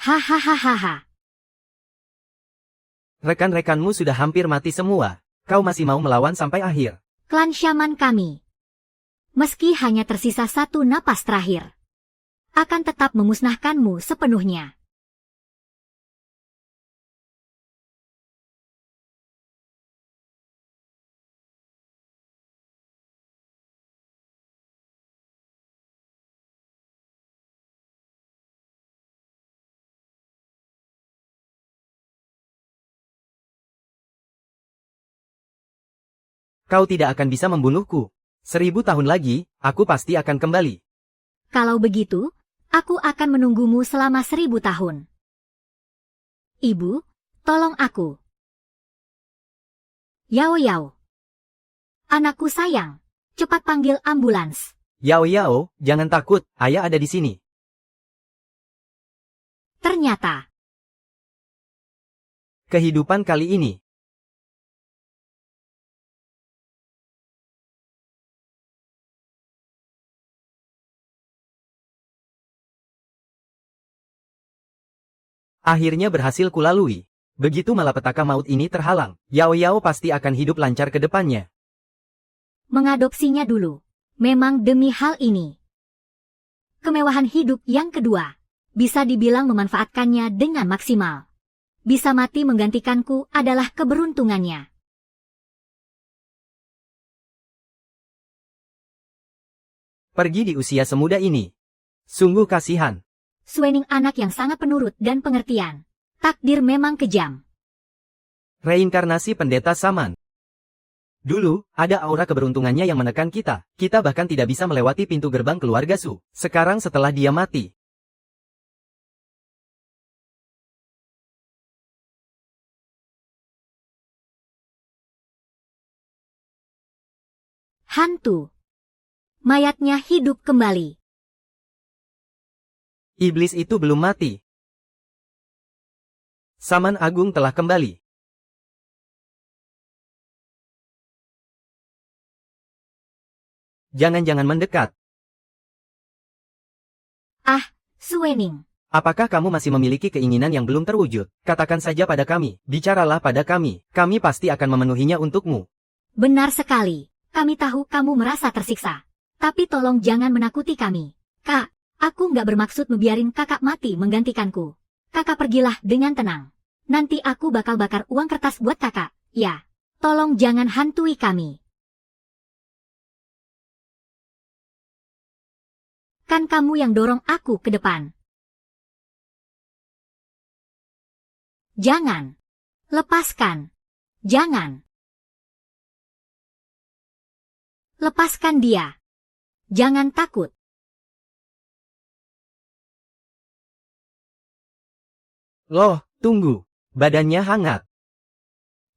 Hahaha. Rekan-rekanmu sudah hampir mati semua. Kau masih mau melawan sampai akhir. Klan Shaman kami, meski hanya tersisa satu napas terakhir, akan tetap memusnahkanmu sepenuhnya. Kau tidak akan bisa membunuhku. 1000 tahun lagi, aku pasti akan kembali. Kalau begitu, aku akan menunggumu selama 1000 tahun. Ibu, tolong aku. Yao Yao. Anakku sayang, cepat panggil ambulans. Yao Yao, jangan takut, ayah ada di sini. Ternyata, Kehidupan kali ini. Akhirnya berhasil kulalui. Begitu malapetaka maut ini terhalang, Yao Yao pasti akan hidup lancar ke depannya. mengadopsinya dulu. Memang demi hal ini. Kemewahan hidup yang kedua, bisa dibilang memanfaatkannya dengan maksimal. Bisa mati menggantikanku adalah keberuntungannya. Pergi di usia semuda ini. Sungguh kasihan. Suening anak yang sangat penurut dan pengertian. Takdir memang kejam. Reinkarnasi pendeta Saman. Dulu, ada aura keberuntungannya yang menekan kita. Kita bahkan tidak bisa melewati pintu gerbang keluarga Su. Sekarang setelah dia mati. Hantu. Mayatnya hidup kembali. Iblis itu belum mati. Saman Agung telah kembali. Jangan-jangan mendekat. Ah, Suening. Apakah kamu masih memiliki keinginan yang belum terwujud? Katakan saja pada kami, bicaralah pada kami. Kami pasti akan memenuhinya untukmu. Benar sekali. Kami tahu kamu merasa tersiksa. Tapi tolong jangan menakuti kami. Kak, aku nggak bermaksud membiarin kakak mati menggantikanku. Kakak pergilah dengan tenang. Nanti aku bakal bakar uang kertas buat kakak. Ya, tolong jangan hantui kami. Kan kamu yang dorong aku ke depan. Jangan. Lepaskan. Jangan. Lepaskan dia. Jangan takut. Loh, tunggu. Badannya hangat.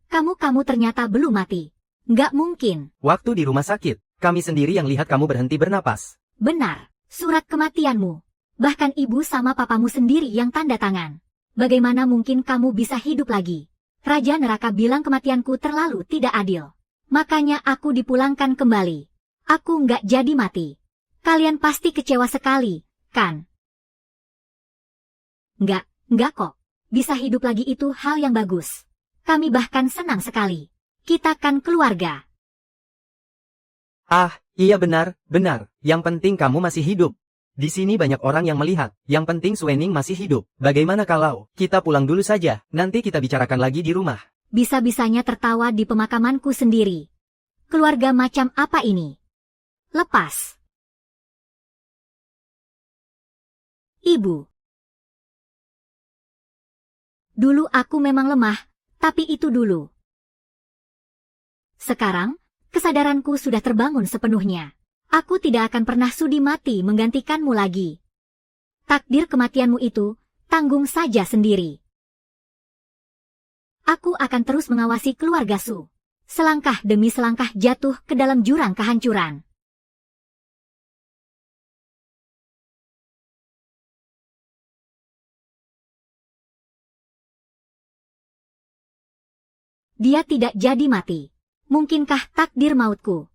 Kamu ternyata belum mati. Nggak mungkin. Waktu di rumah sakit, kami sendiri yang lihat kamu berhenti bernapas. Benar. Surat kematianmu. Bahkan ibu sama papamu sendiri yang tanda tangan. Bagaimana mungkin kamu bisa hidup lagi? Raja Neraka bilang kematianku terlalu tidak adil. Makanya aku dipulangkan kembali. Aku nggak jadi mati. Kalian pasti kecewa sekali, kan? Nggak kok. Bisa hidup lagi itu hal yang bagus. Kami bahkan senang sekali. Kita kan keluarga. Ah, iya benar. Yang penting kamu masih hidup. Di sini banyak orang yang melihat. Yang penting Suening masih hidup. Bagaimana kalau kita pulang dulu saja? Nanti kita bicarakan lagi di rumah. Bisa-bisanya tertawa di pemakamanku sendiri. Keluarga macam apa ini? Lepas. Ibu. Dulu aku memang lemah, tapi itu dulu. Sekarang, kesadaranku sudah terbangun sepenuhnya. Aku tidak akan pernah sudi mati menggantikanmu lagi. Takdir kematianmu itu, tanggung saja sendiri. Aku akan terus mengawasi keluarga Su. Selangkah demi selangkah jatuh ke dalam jurang kehancuran. Dia tidak jadi mati. Mungkinkah takdir mautku?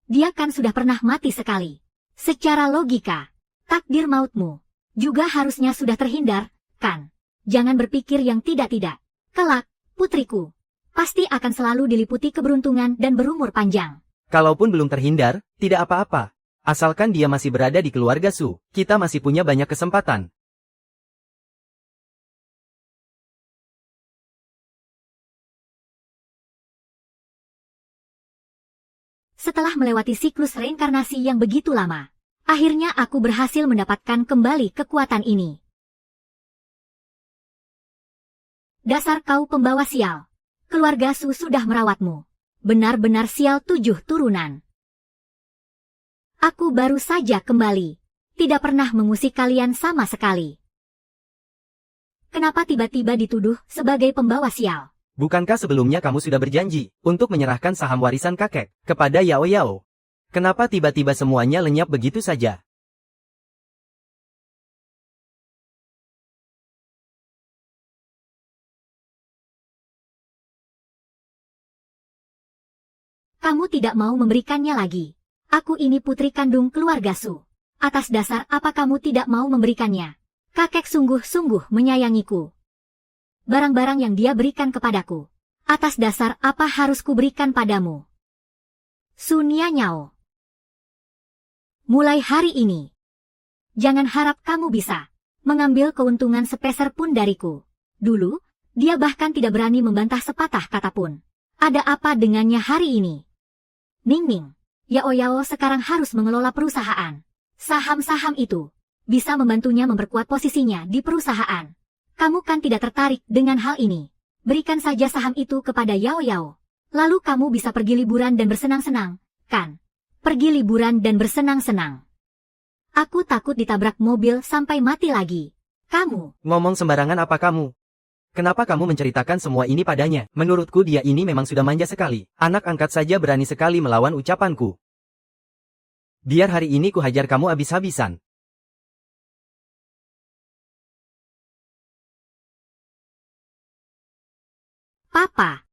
Dia kan sudah pernah mati sekali. Secara logika, takdir mautmu juga harusnya sudah terhindar, kan? Jangan berpikir yang tidak-tidak. Kelak, putriku, pasti akan selalu diliputi keberuntungan dan berumur panjang. Kalaupun belum terhindar, tidak apa-apa. Asalkan dia masih berada di keluarga Su, kita masih punya banyak kesempatan. Setelah melewati siklus reinkarnasi yang begitu lama, akhirnya aku berhasil mendapatkan kembali kekuatan ini. Dasar kau pembawa sial. Keluarga Su sudah merawatmu. Benar-benar sial 7 turunan. Aku baru saja kembali. Tidak pernah mengusik kalian sama sekali. Kenapa tiba-tiba dituduh sebagai pembawa sial? Bukankah sebelumnya kamu sudah berjanji untuk menyerahkan saham warisan kakek kepada Yao Yao? Kenapa tiba-tiba semuanya lenyap begitu saja? Kamu tidak mau memberikannya lagi. Aku ini putri kandung keluarga Su. Atas dasar apa kamu tidak mau memberikannya? Kakek sungguh-sungguh menyayangiku. Barang-barang yang dia berikan kepadaku. Atas dasar apa harus kuberikan padamu? Sunia Nyao. Mulai hari ini, jangan harap kamu bisa mengambil keuntungan sepeser pun dariku. Dulu, dia bahkan tidak berani membantah sepatah kata pun. Ada apa dengannya hari ini? Ning, Yao Yao sekarang harus mengelola perusahaan. Saham-saham itu bisa membantunya memperkuat posisinya di perusahaan. Kamu kan tidak tertarik dengan hal ini. Berikan saja saham itu kepada Yao Yao. Lalu kamu bisa pergi liburan dan bersenang-senang, kan? Pergi liburan dan bersenang-senang. Aku takut ditabrak mobil sampai mati lagi. Kamu Ngomong sembarangan apa kamu? Kenapa kamu menceritakan semua ini padanya? Menurutku dia ini memang sudah manja sekali. Anak angkat saja berani sekali melawan ucapanku. Biar hari ini ku hajar kamu habis-habisan. Papa.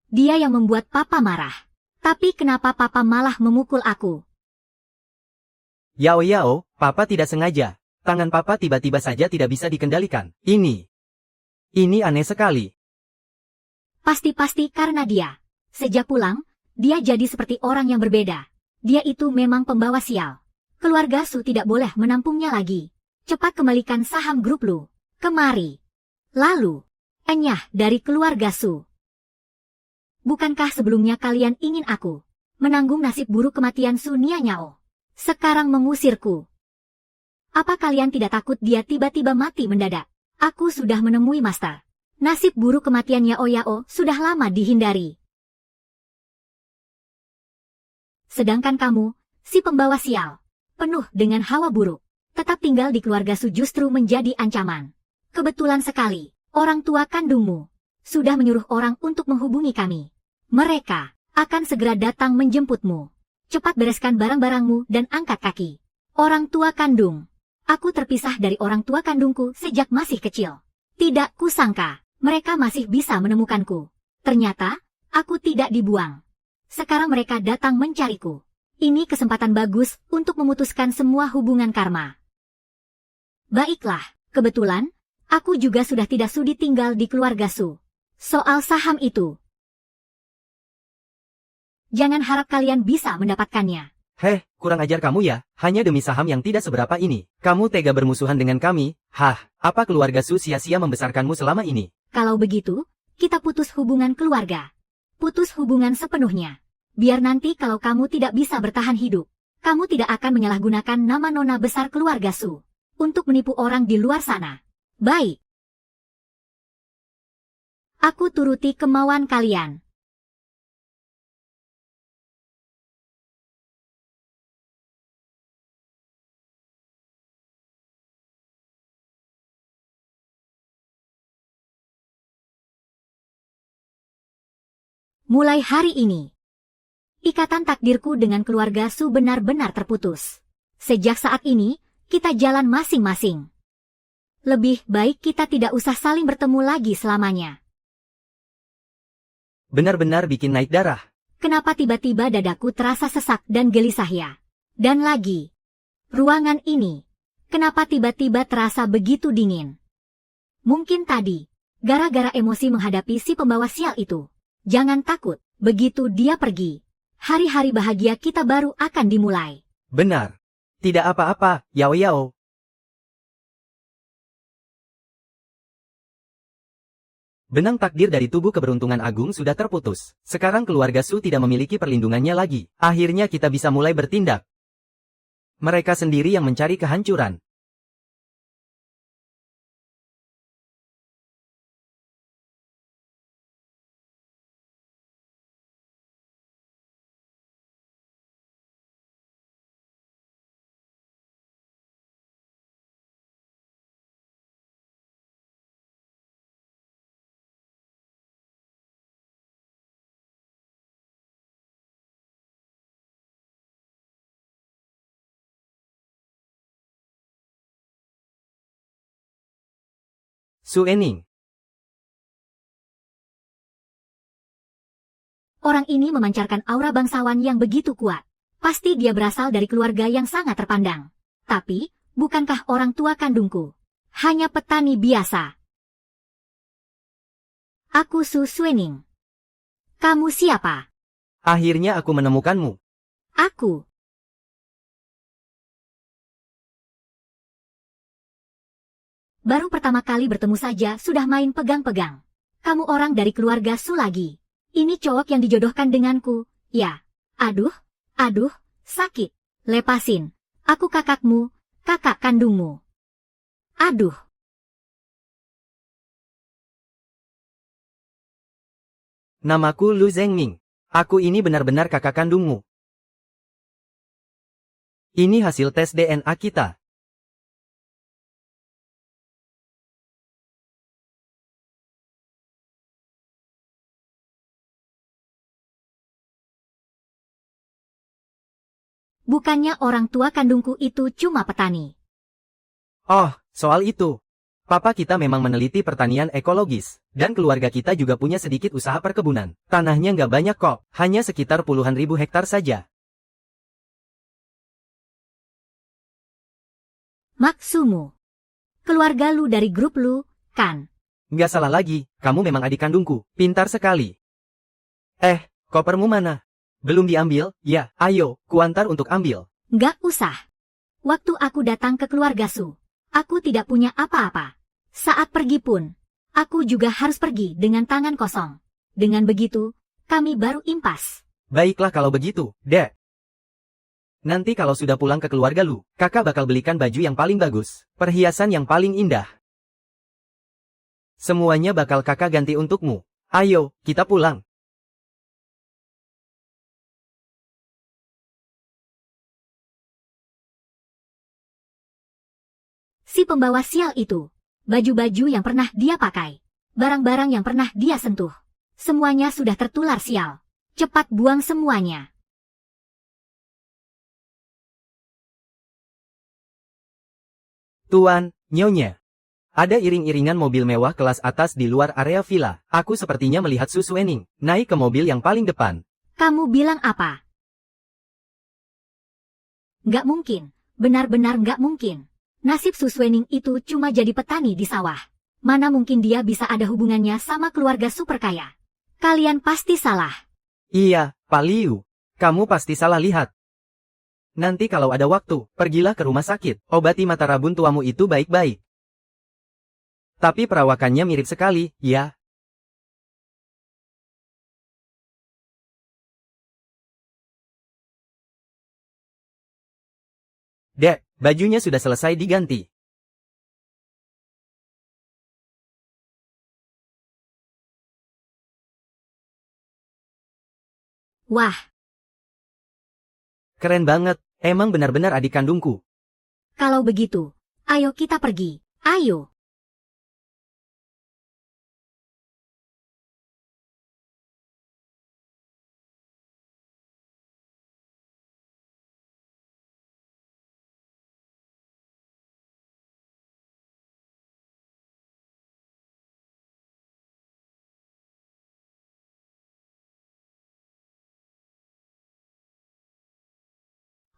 Dia yang membuat Papa marah. Tapi kenapa Papa malah memukul aku? Yao Yao, Papa tidak sengaja. Tangan Papa tiba-tiba saja tidak bisa dikendalikan. Ini aneh sekali. Pasti karena dia. Sejak pulang, dia jadi seperti orang yang berbeda. Dia itu memang pembawa sial. Keluarga Su tidak boleh menampungnya lagi. Cepat kembalikan saham grup Lu. Kemari. Lalu, enyah dari keluarga Su. Bukankah sebelumnya kalian ingin aku menanggung nasib buruk kematian Su Nianyao? Sekarang mengusirku. Apa kalian tidak takut dia tiba-tiba mati mendadak? Aku sudah menemui Master. Nasib buruk kematian Yao Yao sudah lama dihindari. Sedangkan kamu, si pembawa sial, penuh dengan hawa buruk, tetap tinggal di keluarga Su justru menjadi ancaman. Kebetulan sekali, orang tua kandungmu sudah menyuruh orang untuk menghubungi kami. Mereka akan segera datang menjemputmu. Cepat bereskan barang-barangmu dan angkat kaki. Orang tua kandung. Aku terpisah dari orang tua kandungku sejak masih kecil. Tidak kusangka, mereka masih bisa menemukanku. Ternyata, aku tidak dibuang. Sekarang mereka datang mencariku. Ini kesempatan bagus untuk memutuskan semua hubungan karma. Baiklah, kebetulan, aku juga sudah tidak sudi tinggal di keluarga Su. Soal saham itu, jangan harap kalian bisa mendapatkannya. Heh, kurang ajar kamu ya, hanya demi saham yang tidak seberapa ini. Kamu tega bermusuhan dengan kami? Apa keluarga Su sia-sia membesarkanmu selama ini? Kalau begitu, kita putus hubungan keluarga. Putus hubungan sepenuhnya. Biar nanti kalau kamu tidak bisa bertahan hidup, kamu tidak akan menyalahgunakan nama nona besar keluarga Su untuk menipu orang di luar sana. Baik. Aku turuti kemauan kalian. Mulai hari ini, ikatan takdirku dengan keluarga Su benar-benar terputus. Sejak saat ini, kita jalan masing-masing. Lebih baik kita tidak usah saling bertemu lagi selamanya. Benar-benar bikin naik darah. Kenapa tiba-tiba dadaku terasa sesak dan gelisah ya? Dan lagi, ruangan ini, Kenapa tiba-tiba terasa begitu dingin? Mungkin tadi, gara-gara emosi menghadapi si pembawa sial itu. Jangan takut, begitu dia pergi. Hari-hari bahagia kita baru akan dimulai. Benar. Tidak apa-apa, Yao Yao. Benang takdir dari tubuh keberuntungan agung sudah terputus. Sekarang keluarga Su tidak memiliki perlindungannya lagi. Akhirnya kita bisa mulai bertindak. Mereka sendiri yang mencari kehancuran. Su Ening. Orang ini memancarkan aura bangsawan yang begitu kuat. Pasti dia berasal dari keluarga yang sangat terpandang. Tapi, bukankah orang tua kandungku? Hanya petani biasa. Aku Su Suening. Kamu siapa? Akhirnya aku menemukanmu. Aku. Baru pertama kali bertemu saja sudah main pegang-pegang. Kamu orang dari keluarga Su lagi. Ini cowok yang dijodohkan denganku, ya. Aduh, sakit. Lepasin. Aku kakakmu, kakak kandungmu. Aduh. Namaku Lu Zhengming. Aku ini benar-benar kakak kandungmu. Ini hasil tes DNA kita. Bukannya orang tua kandungku itu cuma petani. Oh, soal itu. Papa kita memang meneliti pertanian ekologis, dan keluarga kita juga punya sedikit usaha perkebunan. Tanahnya nggak banyak kok, hanya sekitar puluhan ribu hektar saja. Maksumu. Keluarga lu dari grup lu, kan? Nggak salah lagi, kamu memang adik kandungku, pintar sekali. Kopermu mana? Belum diambil? Ya, ayo, kuantar untuk ambil. Nggak usah. Waktu aku datang ke keluarga Su, aku tidak punya apa-apa. Saat pergi pun, aku juga harus pergi dengan tangan kosong. Dengan begitu, kami baru impas. Baiklah kalau begitu, Dek. Nanti kalau sudah pulang ke keluarga lu, kakak bakal belikan baju yang paling bagus, perhiasan yang paling indah. Semuanya bakal kakak ganti untukmu. Ayo, kita pulang. Si pembawa sial itu, baju-baju yang pernah dia pakai, barang-barang yang pernah dia sentuh, semuanya sudah tertular sial. Cepat buang semuanya. Tuan, Nyonya. Ada iring-iringan mobil mewah kelas atas di luar area villa. Aku sepertinya melihat Su Suening naik ke mobil yang paling depan. Kamu bilang apa? Nggak mungkin, benar-benar nggak mungkin. Nasib Su Suening itu cuma jadi petani di sawah. Mana mungkin dia bisa ada hubungannya sama keluarga super kaya? Kalian pasti salah. Iya, Pak Liu. Kamu pasti salah lihat. Nanti kalau ada waktu, pergilah ke rumah sakit. Obati mata rabun tuamu itu baik-baik. Tapi perawakannya mirip sekali, ya. Dek, bajunya sudah selesai diganti. Wah, Keren banget, emang benar-benar adik kandungku. kalau begitu, ayo kita pergi. Ayo.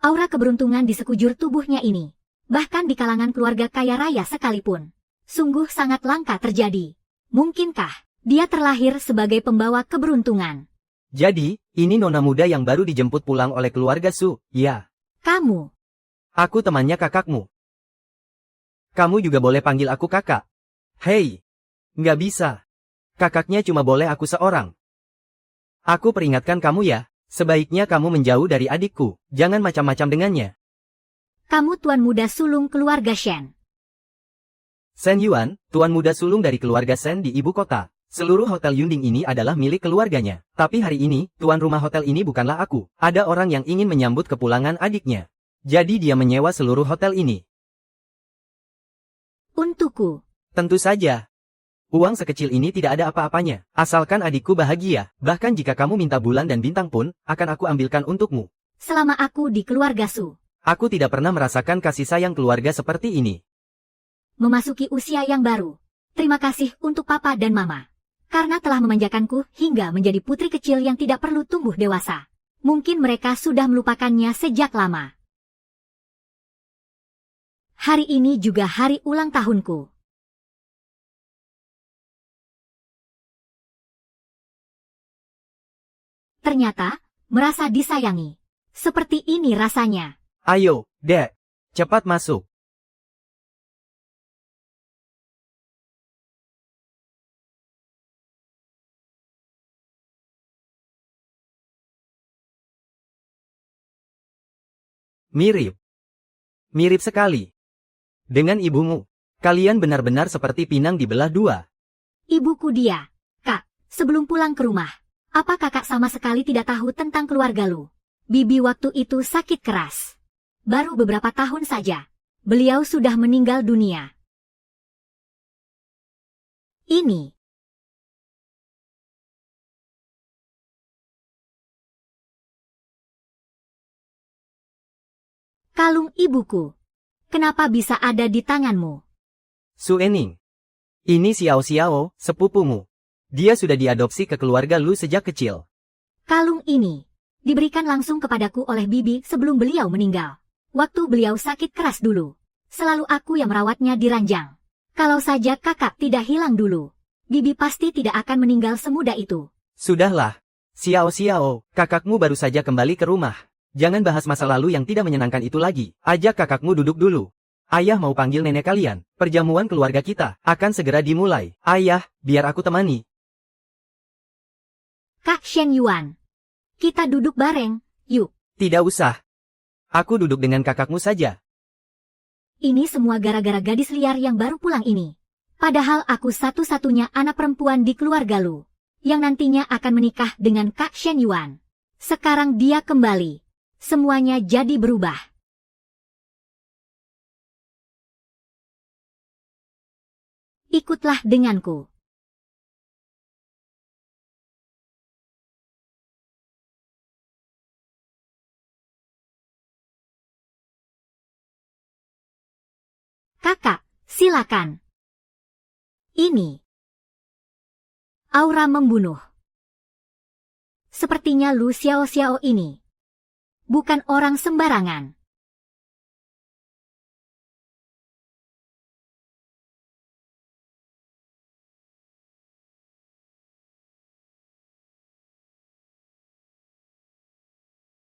Aura keberuntungan di sekujur tubuhnya ini Bahkan di kalangan keluarga kaya raya sekalipun. Sungguh sangat langka terjadi. Mungkinkah dia terlahir sebagai pembawa keberuntungan? Jadi, ini nona muda yang baru dijemput pulang oleh keluarga Su, ya. Kamu, Aku temannya kakakmu. Kamu juga boleh panggil aku kakak. Hei, nggak bisa. Kakaknya cuma boleh aku seorang. Aku peringatkan kamu ya, sebaiknya kamu menjauh dari adikku, jangan macam-macam dengannya. kamu tuan muda sulung keluarga Shen. Shen Yuan, tuan muda sulung dari keluarga Shen di ibu kota. Seluruh hotel Yunding ini adalah milik keluarganya. Tapi hari ini, tuan rumah hotel ini bukanlah aku. Ada orang yang ingin menyambut kepulangan adiknya. Jadi dia menyewa seluruh hotel ini. Untukku. Tentu saja. Uang sekecil ini tidak ada apa-apanya. Asalkan adikku bahagia. Bahkan jika kamu minta bulan dan bintang pun, akan aku ambilkan untukmu. Selama aku di keluarga Su. Aku tidak pernah merasakan kasih sayang keluarga seperti ini. Memasuki usia yang baru. Terima kasih untuk papa dan mama. Karena telah memanjakanku hingga menjadi putri kecil yang tidak perlu tumbuh dewasa. Mungkin mereka sudah melupakannya sejak lama. Hari ini juga hari ulang tahunku. Ternyata, merasa disayangi. Seperti ini rasanya. Ayo, Dek. Cepat masuk. Mirip. Mirip sekali. Dengan ibumu. Kalian benar-benar seperti pinang dibelah dua. Ibuku dia. Kak, sebelum pulang ke rumah. Apa kakak sama sekali tidak tahu tentang keluarga lu? Bibi waktu itu sakit keras. Baru beberapa tahun saja. Beliau sudah meninggal dunia. Ini. Kalung ibuku. Kenapa bisa ada di tanganmu? Su Ening. Ini Xiao Xiao, sepupumu. Dia sudah diadopsi ke keluarga lu sejak kecil. Kalung ini diberikan langsung kepadaku oleh bibi sebelum beliau meninggal. Waktu beliau sakit keras dulu. Selalu aku yang merawatnya di ranjang. Kalau saja kakak tidak hilang dulu, bibi pasti tidak akan meninggal semudah itu. Sudahlah. Xiao Xiao, kakakmu baru saja kembali ke rumah. Jangan bahas masa lalu yang tidak menyenangkan itu lagi. Ajak kakakmu duduk dulu. Ayah mau panggil nenek kalian. Perjamuan keluarga kita akan segera dimulai. Ayah, biar aku temani. Kak Shen Yuan. Kita duduk bareng, yuk. Tidak usah. Aku duduk dengan kakakmu saja. Ini semua gara-gara gadis liar yang baru pulang ini. Padahal aku satu-satunya anak perempuan di keluarga lu. Yang nantinya akan menikah dengan Kak Shen Yuan. Sekarang dia kembali. Semuanya jadi berubah. Ikutlah denganku. Kakak, silakan. Ini. Aura membunuh. Sepertinya Lu Xiao Xiao ini bukan orang sembarangan.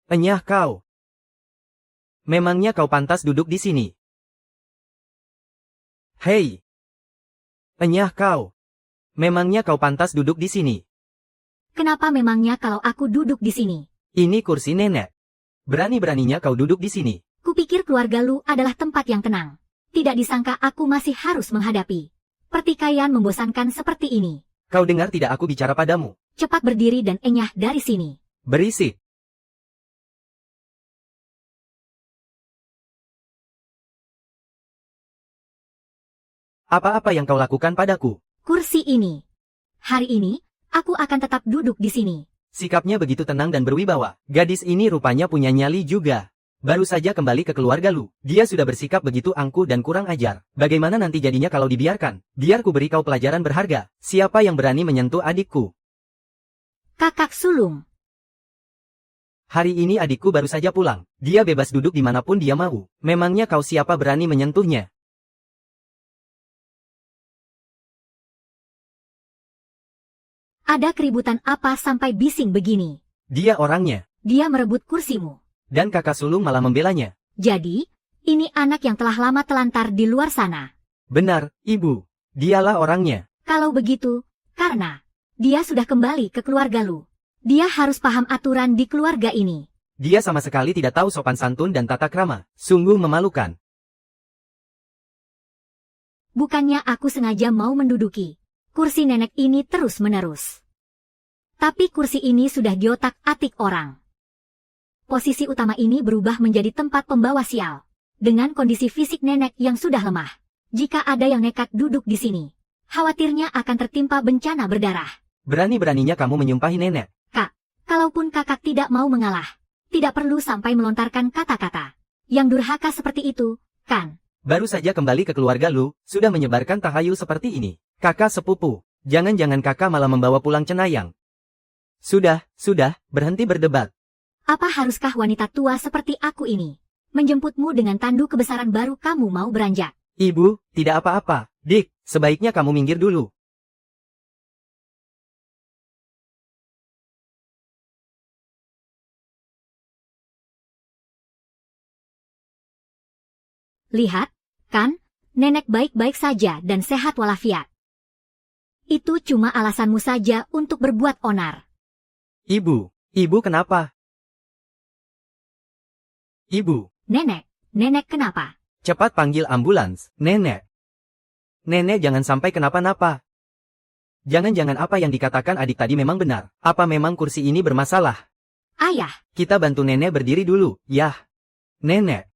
Enyah kau. Memangnya kau pantas duduk di sini? Hei. Enyah kau. Memangnya kau pantas duduk di sini? Kenapa memangnya kalau aku duduk di sini? Ini kursi nenek. Berani-beraninya kau duduk di sini. Kupikir keluarga lu adalah tempat yang tenang. Tidak disangka aku masih harus menghadapi pertikaian membosankan seperti ini. Kau dengar tidak aku bicara padamu? Cepat berdiri dan enyah dari sini. Berisik. Apa-apa yang kau lakukan padaku? Kursi ini. Hari ini, aku akan tetap duduk di sini. Sikapnya begitu tenang dan berwibawa. Gadis ini rupanya punya nyali juga. Baru saja kembali ke keluarga lu. Dia sudah bersikap begitu angkuh dan kurang ajar. Bagaimana nanti jadinya kalau dibiarkan? Biar ku beri kau pelajaran berharga. Siapa yang berani menyentuh adikku? Kakak sulung. Hari ini adikku baru saja pulang. Dia bebas duduk dimanapun dia mau. Memangnya kau siapa berani menyentuhnya? Ada keributan apa sampai bising begini? Dia orangnya. Dia merebut kursimu. Dan kakak sulung malah membelanya. Jadi, ini anak yang telah lama telantar di luar sana. Benar, Ibu. Dialah orangnya. Kalau begitu, karena dia sudah kembali ke keluarga lu. Dia harus paham aturan di keluarga ini. Dia sama sekali tidak tahu sopan santun dan tata krama. Sungguh memalukan. Bukannya aku sengaja mau menduduki kursi nenek ini terus-menerus. Tapi kursi ini sudah diotak-atik orang. Posisi utama ini berubah menjadi tempat pembawa sial. Dengan kondisi fisik nenek yang sudah lemah. Jika ada yang nekat duduk di sini, khawatirnya akan tertimpa bencana berdarah. Berani-beraninya kamu menyumpahi nenek. Kak, kalaupun kakak tidak mau mengalah, tidak perlu sampai melontarkan kata-kata yang durhaka seperti itu, kan? Baru saja kembali ke keluarga lu, sudah menyebarkan tahayul seperti ini. Kakak sepupu, jangan-jangan kakak malah membawa pulang cenayang. Sudah, berhenti berdebat. Apa haruskah wanita tua seperti aku ini menjemputmu dengan tandu kebesaran baru kamu mau beranjak? Ibu, tidak apa-apa. Dik, sebaiknya kamu minggir dulu. Lihat, kan, nenek baik-baik saja dan sehat walafiat. Itu cuma alasanmu saja untuk berbuat onar. Ibu kenapa? Ibu, Nenek kenapa? cepat panggil ambulans, Nenek. Nenek jangan sampai kenapa-napa. Jangan-jangan apa yang dikatakan adik tadi memang benar. Apa memang kursi ini bermasalah? Ayah, Kita bantu nenek berdiri dulu, yah. Nenek.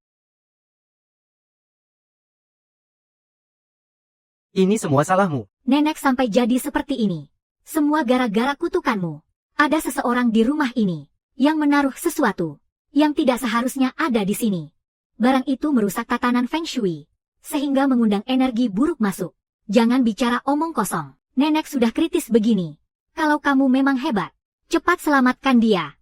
Ini semua salahmu. nenek sampai jadi seperti ini. Semua gara-gara kutukanmu. Ada seseorang di rumah ini yang menaruh sesuatu yang tidak seharusnya ada di sini. Barang itu merusak tatanan Feng Shui, sehingga mengundang energi buruk masuk. Jangan bicara omong kosong. Nenek sudah kritis begini. Kalau kamu memang hebat, cepat selamatkan dia.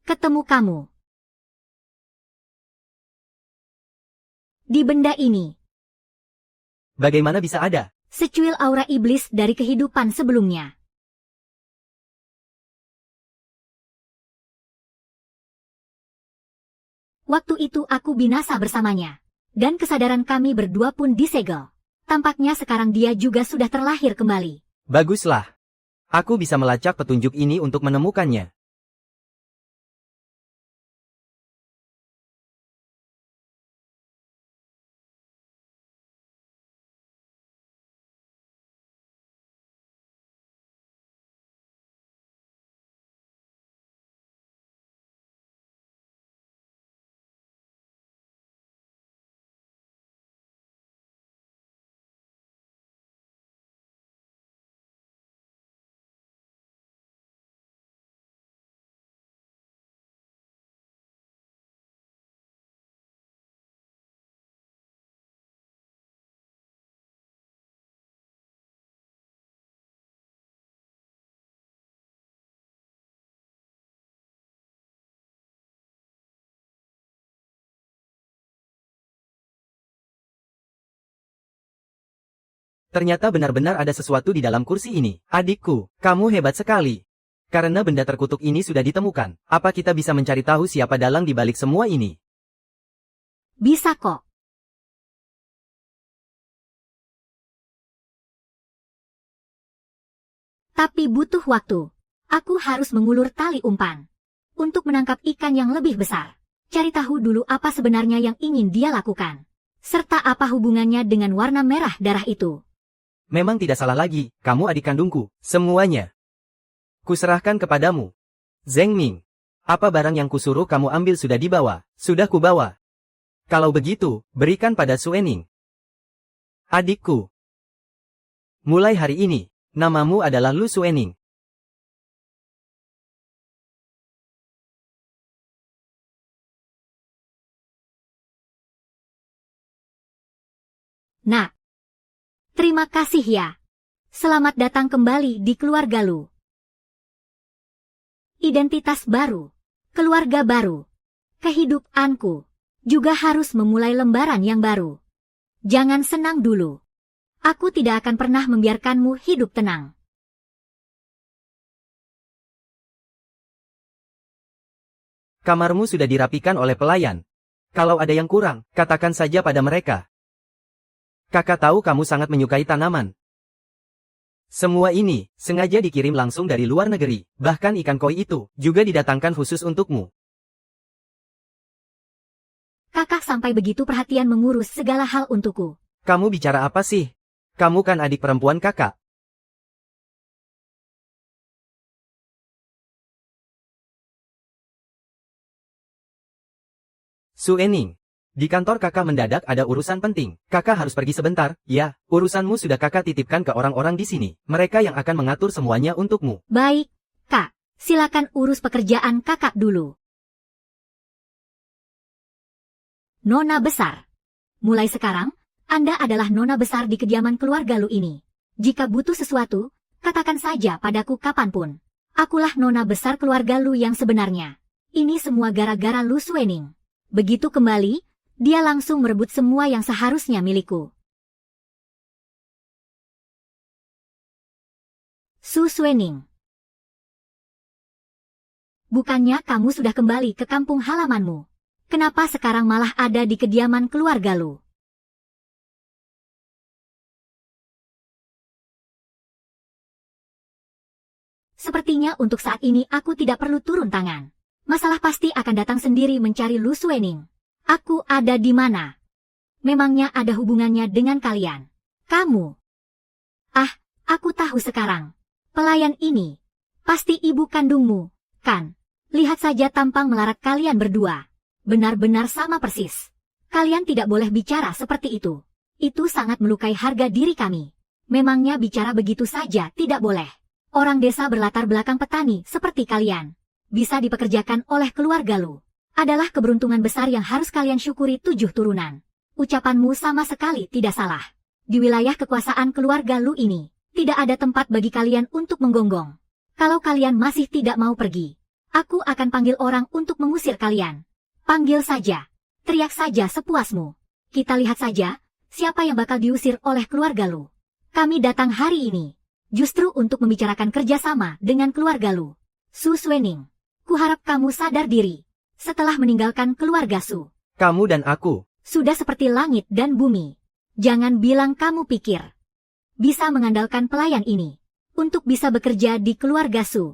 Ketemu kamu. Di benda ini, Bagaimana bisa ada? secuil aura iblis dari kehidupan sebelumnya. Waktu itu aku binasa bersamanya. Dan kesadaran kami berdua pun disegel. Tampaknya sekarang dia juga sudah terlahir kembali. Baguslah. Aku bisa melacak petunjuk ini untuk menemukannya. Ternyata benar-benar ada sesuatu di dalam kursi ini. Adikku, kamu hebat sekali. Karena benda terkutuk ini sudah ditemukan, apa kita bisa mencari tahu siapa dalang di balik semua ini? Bisa kok. Tapi butuh waktu. Aku harus mengulur tali umpan. Untuk menangkap ikan yang lebih besar. Cari tahu dulu apa sebenarnya yang ingin dia lakukan. Serta apa hubungannya dengan warna merah darah itu. Memang tidak salah lagi, kamu adik kandungku, semuanya. Kuserahkan kepadamu. Zheng Ming. Apa barang yang kusuruh kamu ambil sudah dibawa? Sudah kubawa. Kalau begitu, berikan pada Suening. Adikku. Mulai hari ini, namamu adalah Lu Suening. Nak. Terima kasih ya. Selamat datang kembali di keluarga Lu. Identitas baru, keluarga baru, kehidupanku, juga harus memulai lembaran yang baru. Jangan senang dulu. Aku tidak akan pernah membiarkanmu hidup tenang. Kamarmu sudah dirapikan oleh pelayan. Kalau ada yang kurang, katakan saja pada mereka. Kakak tahu kamu sangat menyukai tanaman. Semua ini, sengaja dikirim langsung dari luar negeri, bahkan ikan koi itu, juga didatangkan khusus untukmu. Kakak sampai begitu perhatian mengurus segala hal untukku. Kamu bicara apa sih? Kamu kan adik perempuan kakak. Suening. Di kantor kakak mendadak ada urusan penting. Kakak harus pergi sebentar. Ya, urusanmu sudah kakak titipkan ke orang-orang di sini. Mereka yang akan mengatur semuanya untukmu. Baik, Kak. Silakan urus pekerjaan kakak dulu. Nona besar. Mulai sekarang, Anda adalah nona besar di kediaman keluarga Lu ini. Jika butuh sesuatu, katakan saja padaku kapanpun. Akulah nona besar keluarga Lu yang sebenarnya. Ini semua gara-gara Lu Suening. Begitu kembali, dia langsung merebut semua yang seharusnya milikku. Su Suening. Bukannya kamu sudah kembali ke kampung halamanmu? Kenapa sekarang malah ada di kediaman keluarga Lu? Sepertinya untuk saat ini aku tidak perlu turun tangan. Masalah pasti akan datang sendiri mencari Lu Suening. Aku ada di mana? Memangnya ada hubungannya dengan kalian? Kamu? Ah, aku tahu sekarang. Pelayan ini, pasti ibu kandungmu, kan? Lihat saja tampang melarat kalian berdua. Benar-benar sama persis. Kalian tidak boleh bicara seperti itu. Itu sangat melukai harga diri kami. Memangnya bicara begitu saja tidak boleh. Orang desa berlatar belakang petani seperti kalian. Bisa dipekerjakan oleh keluarga Lu. Adalah keberuntungan besar yang harus kalian syukuri 7 turunan. Ucapanmu sama sekali tidak salah. Di wilayah kekuasaan keluarga Lu ini, tidak ada tempat bagi kalian untuk menggonggong. Kalau kalian masih tidak mau pergi, aku akan panggil orang untuk mengusir kalian. Panggil saja. Teriak saja sepuasmu. Kita lihat saja, siapa yang bakal diusir oleh keluarga Lu. Kami datang hari ini, justru untuk membicarakan kerjasama dengan keluarga Lu. Su Suening, kuharap kamu sadar diri. Setelah meninggalkan keluarga Su, Kamu dan aku. Sudah seperti langit dan bumi. Jangan bilang kamu pikir bisa mengandalkan pelayan ini untuk bisa bekerja di keluarga Su.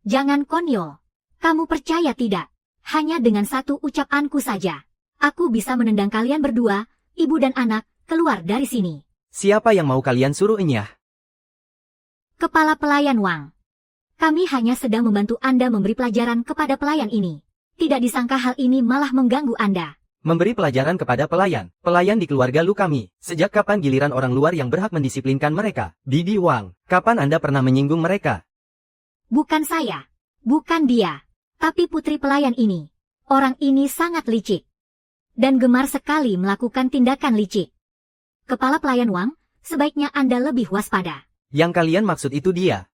Jangan konyol. Kamu percaya tidak? Hanya dengan satu ucapanku saja, aku bisa menendang kalian berdua, ibu dan anak, keluar dari sini. Siapa yang mau kalian suruh enyah? Kepala pelayan Wang. Kami hanya sedang membantu Anda memberi pelajaran kepada pelayan ini. Tidak disangka hal ini malah mengganggu Anda. Memberi pelajaran kepada pelayan. Pelayan di keluarga Lu kami. Sejak kapan giliran orang luar yang berhak mendisiplinkan mereka? Bibi Wang, kapan Anda pernah menyinggung mereka? Bukan saya. Bukan dia. Tapi putri pelayan ini. Orang ini sangat licik. Dan gemar sekali melakukan tindakan licik. Kepala pelayan Wang, sebaiknya Anda lebih waspada. Yang kalian maksud itu dia.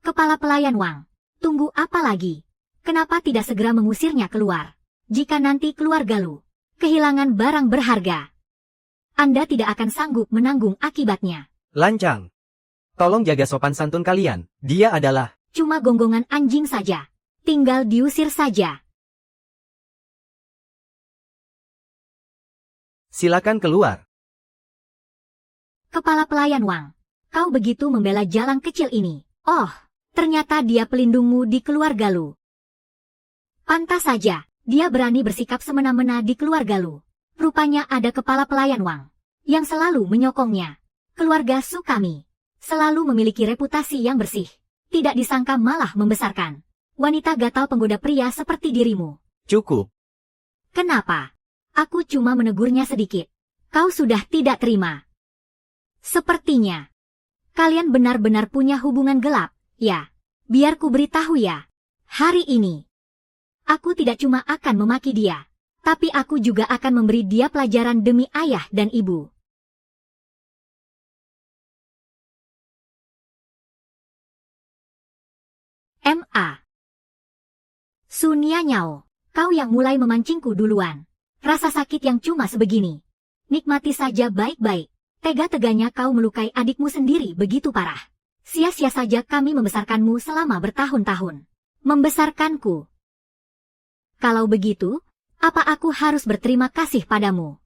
Kepala pelayan Wang, tunggu apa lagi? Kenapa tidak segera mengusirnya keluar? Jika nanti keluarga Lu kehilangan barang berharga, Anda tidak akan sanggup menanggung akibatnya. Lancang. Tolong jaga sopan santun kalian. Dia adalah cuma gonggongan anjing saja. Tinggal diusir saja. Silakan keluar. Kepala pelayan Wang, kau begitu membela jalang kecil ini. Oh, ternyata dia pelindungmu di keluarga Lu. Pantas saja, dia berani bersikap semena-mena di keluarga Lu. Rupanya ada kepala pelayan Wang yang selalu menyokongnya. Keluarga Su kami selalu memiliki reputasi yang bersih. Tidak disangka malah membesarkan wanita gatal penggoda pria seperti dirimu. Cukup. Kenapa? Aku cuma menegurnya sedikit. Kau sudah tidak terima. Sepertinya kalian benar-benar punya hubungan gelap, ya. Biar ku beritahu ya. Hari ini, aku tidak cuma akan memaki dia, tapi aku juga akan memberi dia pelajaran demi ayah dan ibu. M.A. Sunia Nyao, kau yang mulai memancingku duluan. Rasa sakit yang cuma sebegini. Nikmati saja baik-baik. Tega-teganya kau melukai adikmu sendiri begitu parah. Sia-sia saja kami membesarkanmu selama bertahun-tahun. Membesarkanku. Kalau begitu, apa aku harus berterima kasih padamu?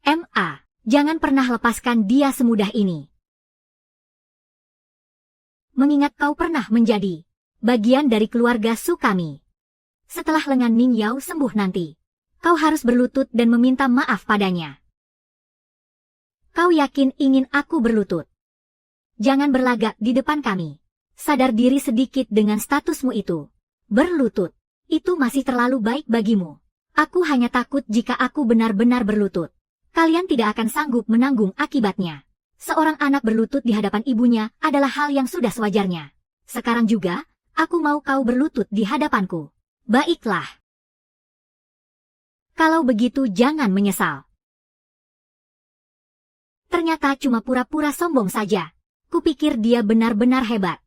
M.A., jangan pernah lepaskan dia semudah ini. Mengingat kau pernah menjadi bagian dari keluarga Su kami. Setelah lengan Ning Yao sembuh nanti, kau harus berlutut dan meminta maaf padanya. Kau yakin ingin aku berlutut? Jangan berlagak di depan kami. Sadar diri sedikit dengan statusmu itu. Berlutut, itu masih terlalu baik bagimu. Aku hanya takut jika aku benar-benar berlutut. Kalian tidak akan sanggup menanggung akibatnya. Seorang anak berlutut di hadapan ibunya adalah hal yang sudah sewajarnya. Sekarang juga, aku mau kau berlutut di hadapanku. Baiklah. Kalau begitu jangan menyesal. Ternyata cuma pura-pura sombong saja. Kupikir dia benar-benar hebat.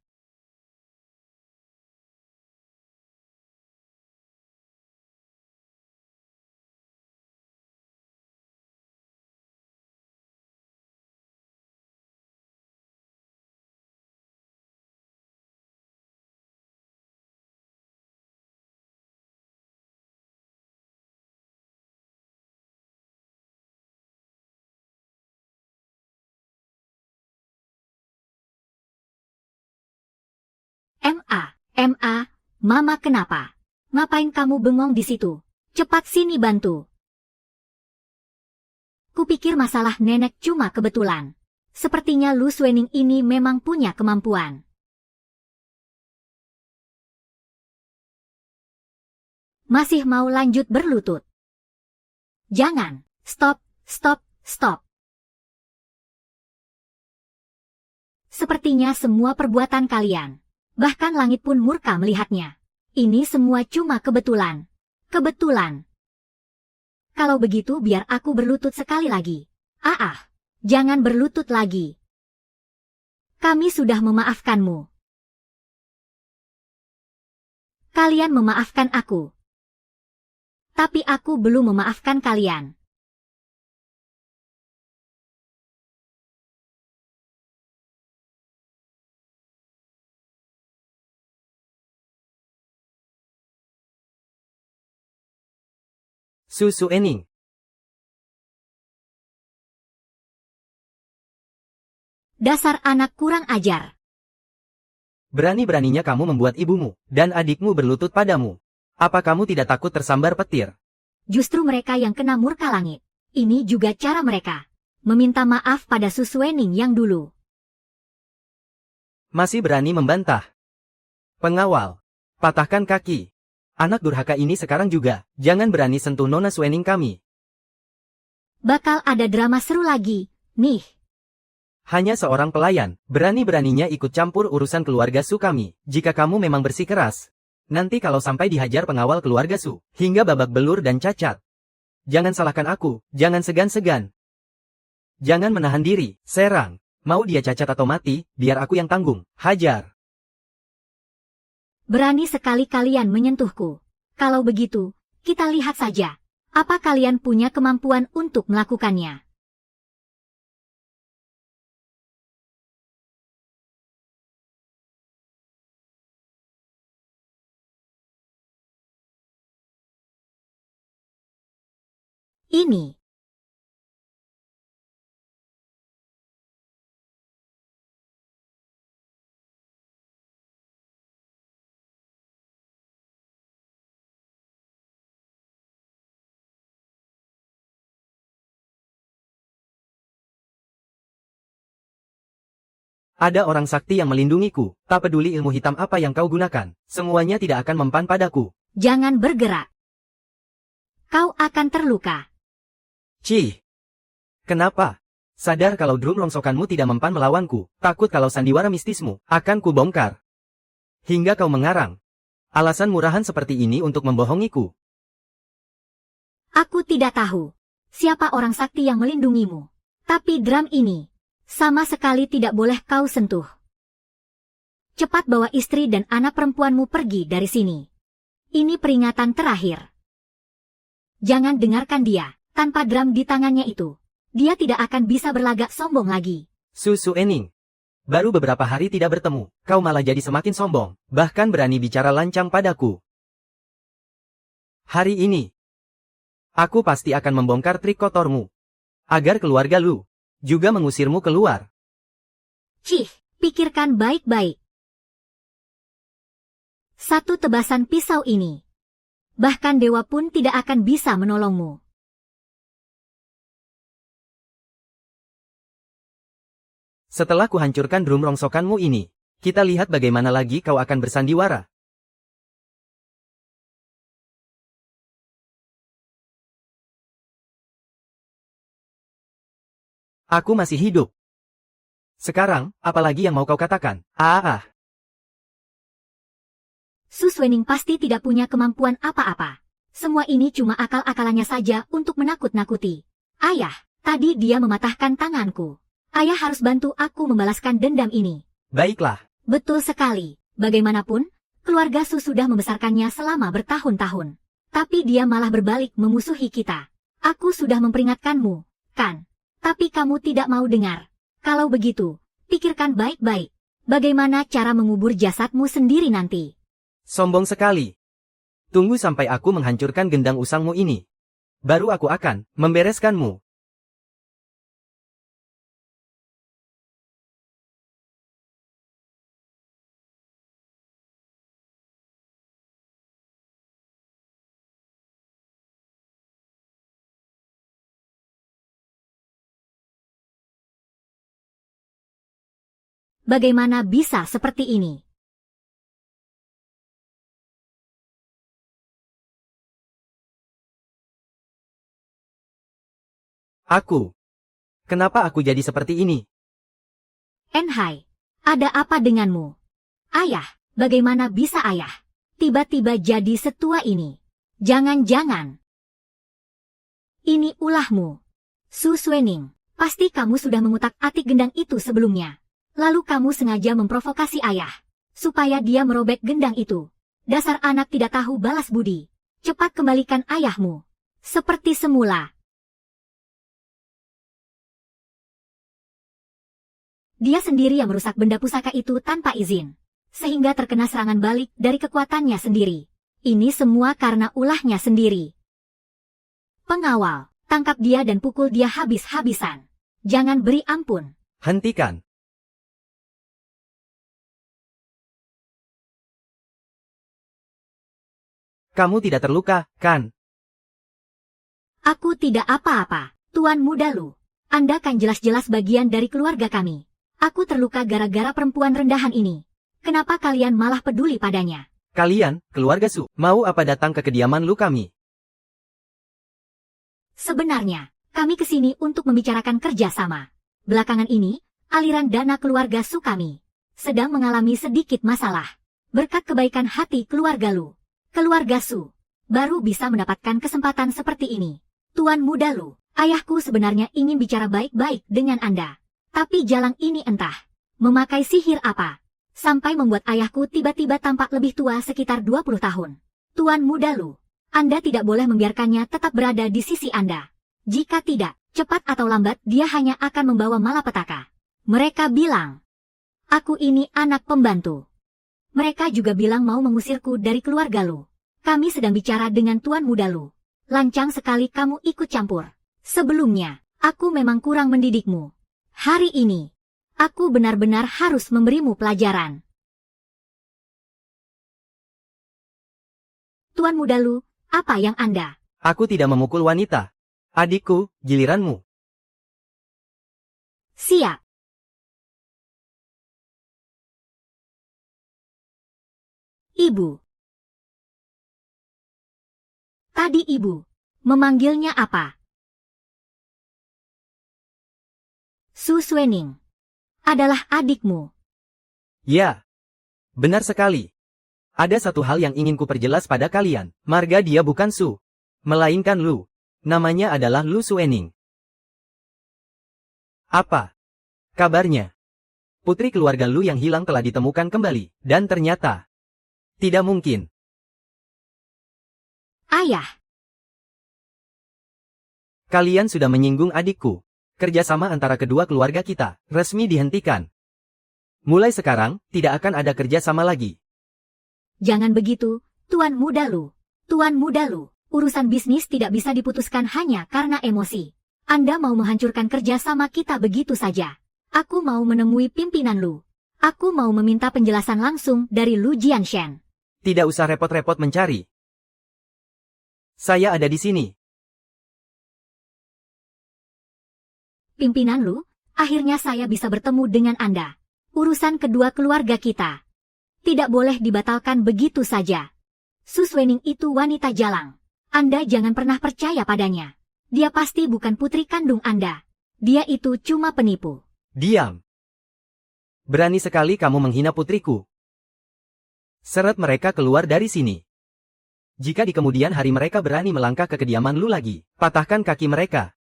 M.A., Mama kenapa? Ngapain kamu bengong di situ? Cepat sini bantu. Kupikir masalah nenek cuma kebetulan. Sepertinya Lu Suening ini memang punya kemampuan. Masih mau lanjut berlutut? Jangan, stop, stop, stop. Sepertinya semua perbuatan kalian. Bahkan langit pun murka melihatnya. Ini semua cuma kebetulan. Kebetulan. Kalau begitu biar aku berlutut sekali lagi. Jangan berlutut lagi. Kami sudah memaafkanmu. Kalian memaafkan aku. Tapi aku belum memaafkan kalian. Su Suening. Dasar anak kurang ajar. Berani-beraninya kamu membuat ibumu dan adikmu berlutut padamu. Apa kamu tidak takut tersambar petir? Justru mereka yang kena murka langit. Ini juga cara mereka. Meminta maaf pada Su Suening yang dulu. Masih berani membantah. Pengawal. Patahkan kaki. Anak durhaka ini sekarang juga, jangan berani sentuh Nona Suening kami. Bakal ada drama seru lagi, nih. Hanya seorang pelayan, berani-beraninya ikut campur urusan keluarga Su kami. Jika kamu memang bersikeras, nanti kalau sampai dihajar pengawal keluarga Su, hingga babak belur dan cacat. Jangan salahkan aku, jangan segan-segan. Jangan menahan diri, serang. Mau dia cacat atau mati, biar aku yang tanggung, hajar. Berani sekali kalian menyentuhku. Kalau begitu, kita lihat saja. Apa kalian punya kemampuan untuk melakukannya? Ini. Ada orang sakti yang melindungiku, tak peduli ilmu hitam apa yang kau gunakan, semuanya tidak akan mempan padaku. Jangan bergerak. Kau akan terluka. Cih! Kenapa? Sadar kalau drum rongsokanmu tidak mempan melawanku, takut kalau sandiwara mistismu akan kubongkar. Hingga kau mengarang. Alasan murahan seperti ini untuk membohongiku. Aku tidak tahu siapa orang sakti yang melindungimu. Tapi drum ini sama sekali tidak boleh kau sentuh. Cepat bawa istri dan anak perempuanmu pergi dari sini. Ini peringatan terakhir. Jangan dengarkan dia. Tanpa drum di tangannya itu, dia tidak akan bisa berlagak sombong lagi. Suening. Baru beberapa hari tidak bertemu, kau malah jadi semakin sombong, bahkan berani bicara lancang padaku. Hari ini, aku pasti akan membongkar trik kotormu. Agar keluarga lu juga mengusirmu keluar. Cih, pikirkan baik-baik. Satu tebasan pisau ini. Bahkan dewa pun tidak akan bisa menolongmu. Setelah kuhancurkan drum rongsokanmu ini, kita lihat bagaimana lagi kau akan bersandiwara. Aku masih hidup. Sekarang, apalagi yang mau kau katakan? Su Suening pasti tidak punya kemampuan apa-apa. Semua ini cuma akal-akalannya saja untuk menakut-nakuti. Ayah, tadi dia mematahkan tanganku. Ayah harus bantu aku membalaskan dendam ini. Baiklah. Betul sekali. Bagaimanapun, keluarga Su sudah membesarkannya selama bertahun-tahun. Tapi dia malah berbalik memusuhi kita. Aku sudah memperingatkanmu, kan? Tapi kamu tidak mau dengar. Kalau begitu, pikirkan baik-baik. Bagaimana cara mengubur jasadmu sendiri nanti? Sombong sekali. Tunggu sampai aku menghancurkan gendang usangmu ini. Baru aku akan membereskanmu. Bagaimana bisa seperti ini? Kenapa aku jadi seperti ini? Enhai, ada apa denganmu? Ayah, bagaimana bisa ayah tiba-tiba jadi setua ini? Jangan-jangan ini ulahmu. Su Suening, pasti kamu sudah mengutak-atik gendang itu sebelumnya. Lalu kamu sengaja memprovokasi ayah, supaya dia merobek gendang itu. Dasar anak tidak tahu balas budi. Cepat kembalikan ayahmu. Seperti semula. Dia sendiri yang merusak benda pusaka itu tanpa izin. Sehingga terkena serangan balik dari kekuatannya sendiri. Ini semua karena ulahnya sendiri. Pengawal, tangkap dia dan pukul dia habis-habisan. Jangan beri ampun. Hentikan. Kamu tidak terluka, kan? Aku tidak apa-apa, Tuan Muda Lu. Anda kan jelas-jelas bagian dari keluarga kami. Aku terluka gara-gara perempuan rendahan ini. Kenapa kalian malah peduli padanya? Kalian, keluarga Su, mau apa datang ke kediaman lu kami? Sebenarnya, kami kesini untuk membicarakan kerjasama. Belakangan ini, aliran dana keluarga Su kami sedang mengalami sedikit masalah. Berkat kebaikan hati keluarga Lu, keluarga Su baru bisa mendapatkan kesempatan seperti ini. Tuan Muda Lu, ayahku sebenarnya ingin bicara baik-baik dengan Anda. Tapi jalang ini entah memakai sihir apa, sampai membuat ayahku tiba-tiba tampak lebih tua sekitar 20 tahun. Tuan Muda Lu, Anda tidak boleh membiarkannya tetap berada di sisi Anda. Jika tidak, cepat atau lambat dia hanya akan membawa malapetaka. Mereka bilang, aku ini anak pembantu. Mereka juga bilang mau mengusirku dari keluarga Lu. Kami sedang bicara dengan Tuan Muda Lu. Lancang sekali kamu ikut campur. Sebelumnya, aku memang kurang mendidikmu. Hari ini, aku benar-benar harus memberimu pelajaran. Tuan Muda Lu, apa yang Anda? Aku tidak memukul wanita. Adikku, giliranmu. Siap. Ibu. Tadi ibu memanggilnya apa? Su Suening adalah adikmu. Ya, benar sekali. Ada satu hal yang ingin ku perjelas pada kalian. Marga dia bukan Su, melainkan Lu. Namanya adalah Lu Suening. Apa kabarnya? Putri keluarga Lu yang hilang telah ditemukan kembali, dan ternyata tidak mungkin. Ayah. Kalian sudah menyinggung adikku. Kerjasama antara kedua keluarga kita resmi dihentikan. Mulai sekarang, tidak akan ada kerjasama lagi. Jangan begitu, Tuan Muda Lu. Tuan Muda Lu, urusan bisnis tidak bisa diputuskan hanya karena emosi. Anda mau menghancurkan kerjasama kita begitu saja. Aku mau menemui pimpinan Lu. Aku mau meminta penjelasan langsung dari Lu Jianshen. Tidak usah repot-repot mencari. Saya ada di sini. Pimpinan Lu, akhirnya saya bisa bertemu dengan Anda. Urusan kedua keluarga kita tidak boleh dibatalkan begitu saja. Su Suening itu wanita jalang. Anda jangan pernah percaya padanya. Dia pasti bukan putri kandung Anda. Dia itu cuma penipu. Diam. Berani sekali kamu menghina putriku. Seret mereka keluar dari sini. Jika di kemudian hari mereka berani melangkah ke kediaman Lu lagi, patahkan kaki mereka.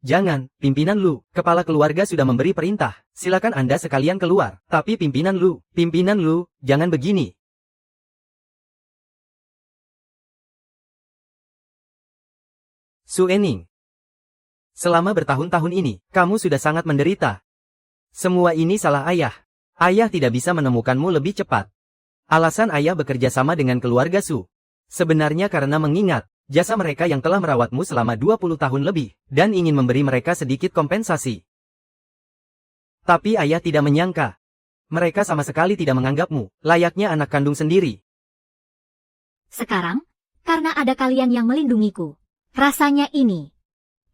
Jangan, pimpinan Lu, kepala keluarga sudah memberi perintah. Silakan Anda sekalian keluar. Tapi pimpinan Lu, jangan begini. Suening. Selama bertahun-tahun ini, kamu sudah sangat menderita. Semua ini salah ayah. Ayah tidak bisa menemukanmu lebih cepat. Alasan ayah bekerja sama dengan keluarga Su. Sebenarnya karena mengingat jasa mereka yang telah merawatmu selama 20 tahun lebih, dan ingin memberi mereka sedikit kompensasi. Tapi ayah tidak menyangka. Mereka sama sekali tidak menganggapmu, layaknya anak kandung sendiri. Sekarang, karena ada kalian yang melindungiku, rasanya ini,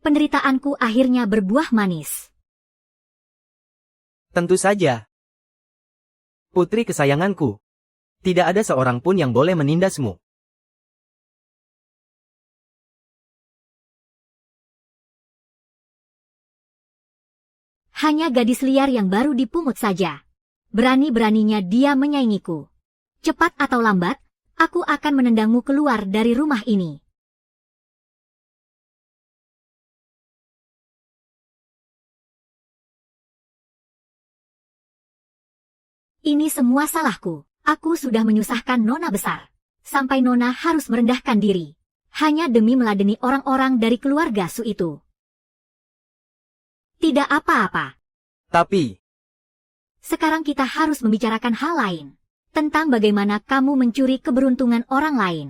penderitaanku akhirnya berbuah manis. Tentu saja. Putri kesayanganku. Tidak ada seorang pun yang boleh menindasmu. Hanya gadis liar yang baru dipungut saja. Berani-beraninya dia menyaingiku. Cepat atau lambat, aku akan menendangmu keluar dari rumah ini. Ini semua salahku. Aku sudah menyusahkan Nona besar. Sampai Nona harus merendahkan diri. Hanya demi meladeni orang-orang dari keluarga Su itu. Tidak apa-apa. Tapi, sekarang kita harus membicarakan hal lain. Tentang bagaimana kamu mencuri keberuntungan orang lain.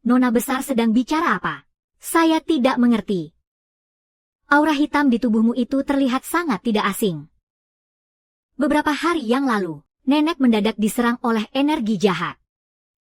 Nona besar sedang bicara apa? Saya tidak mengerti. Aura hitam di tubuhmu itu terlihat sangat tidak asing. Beberapa hari yang lalu, nenek mendadak diserang oleh energi jahat.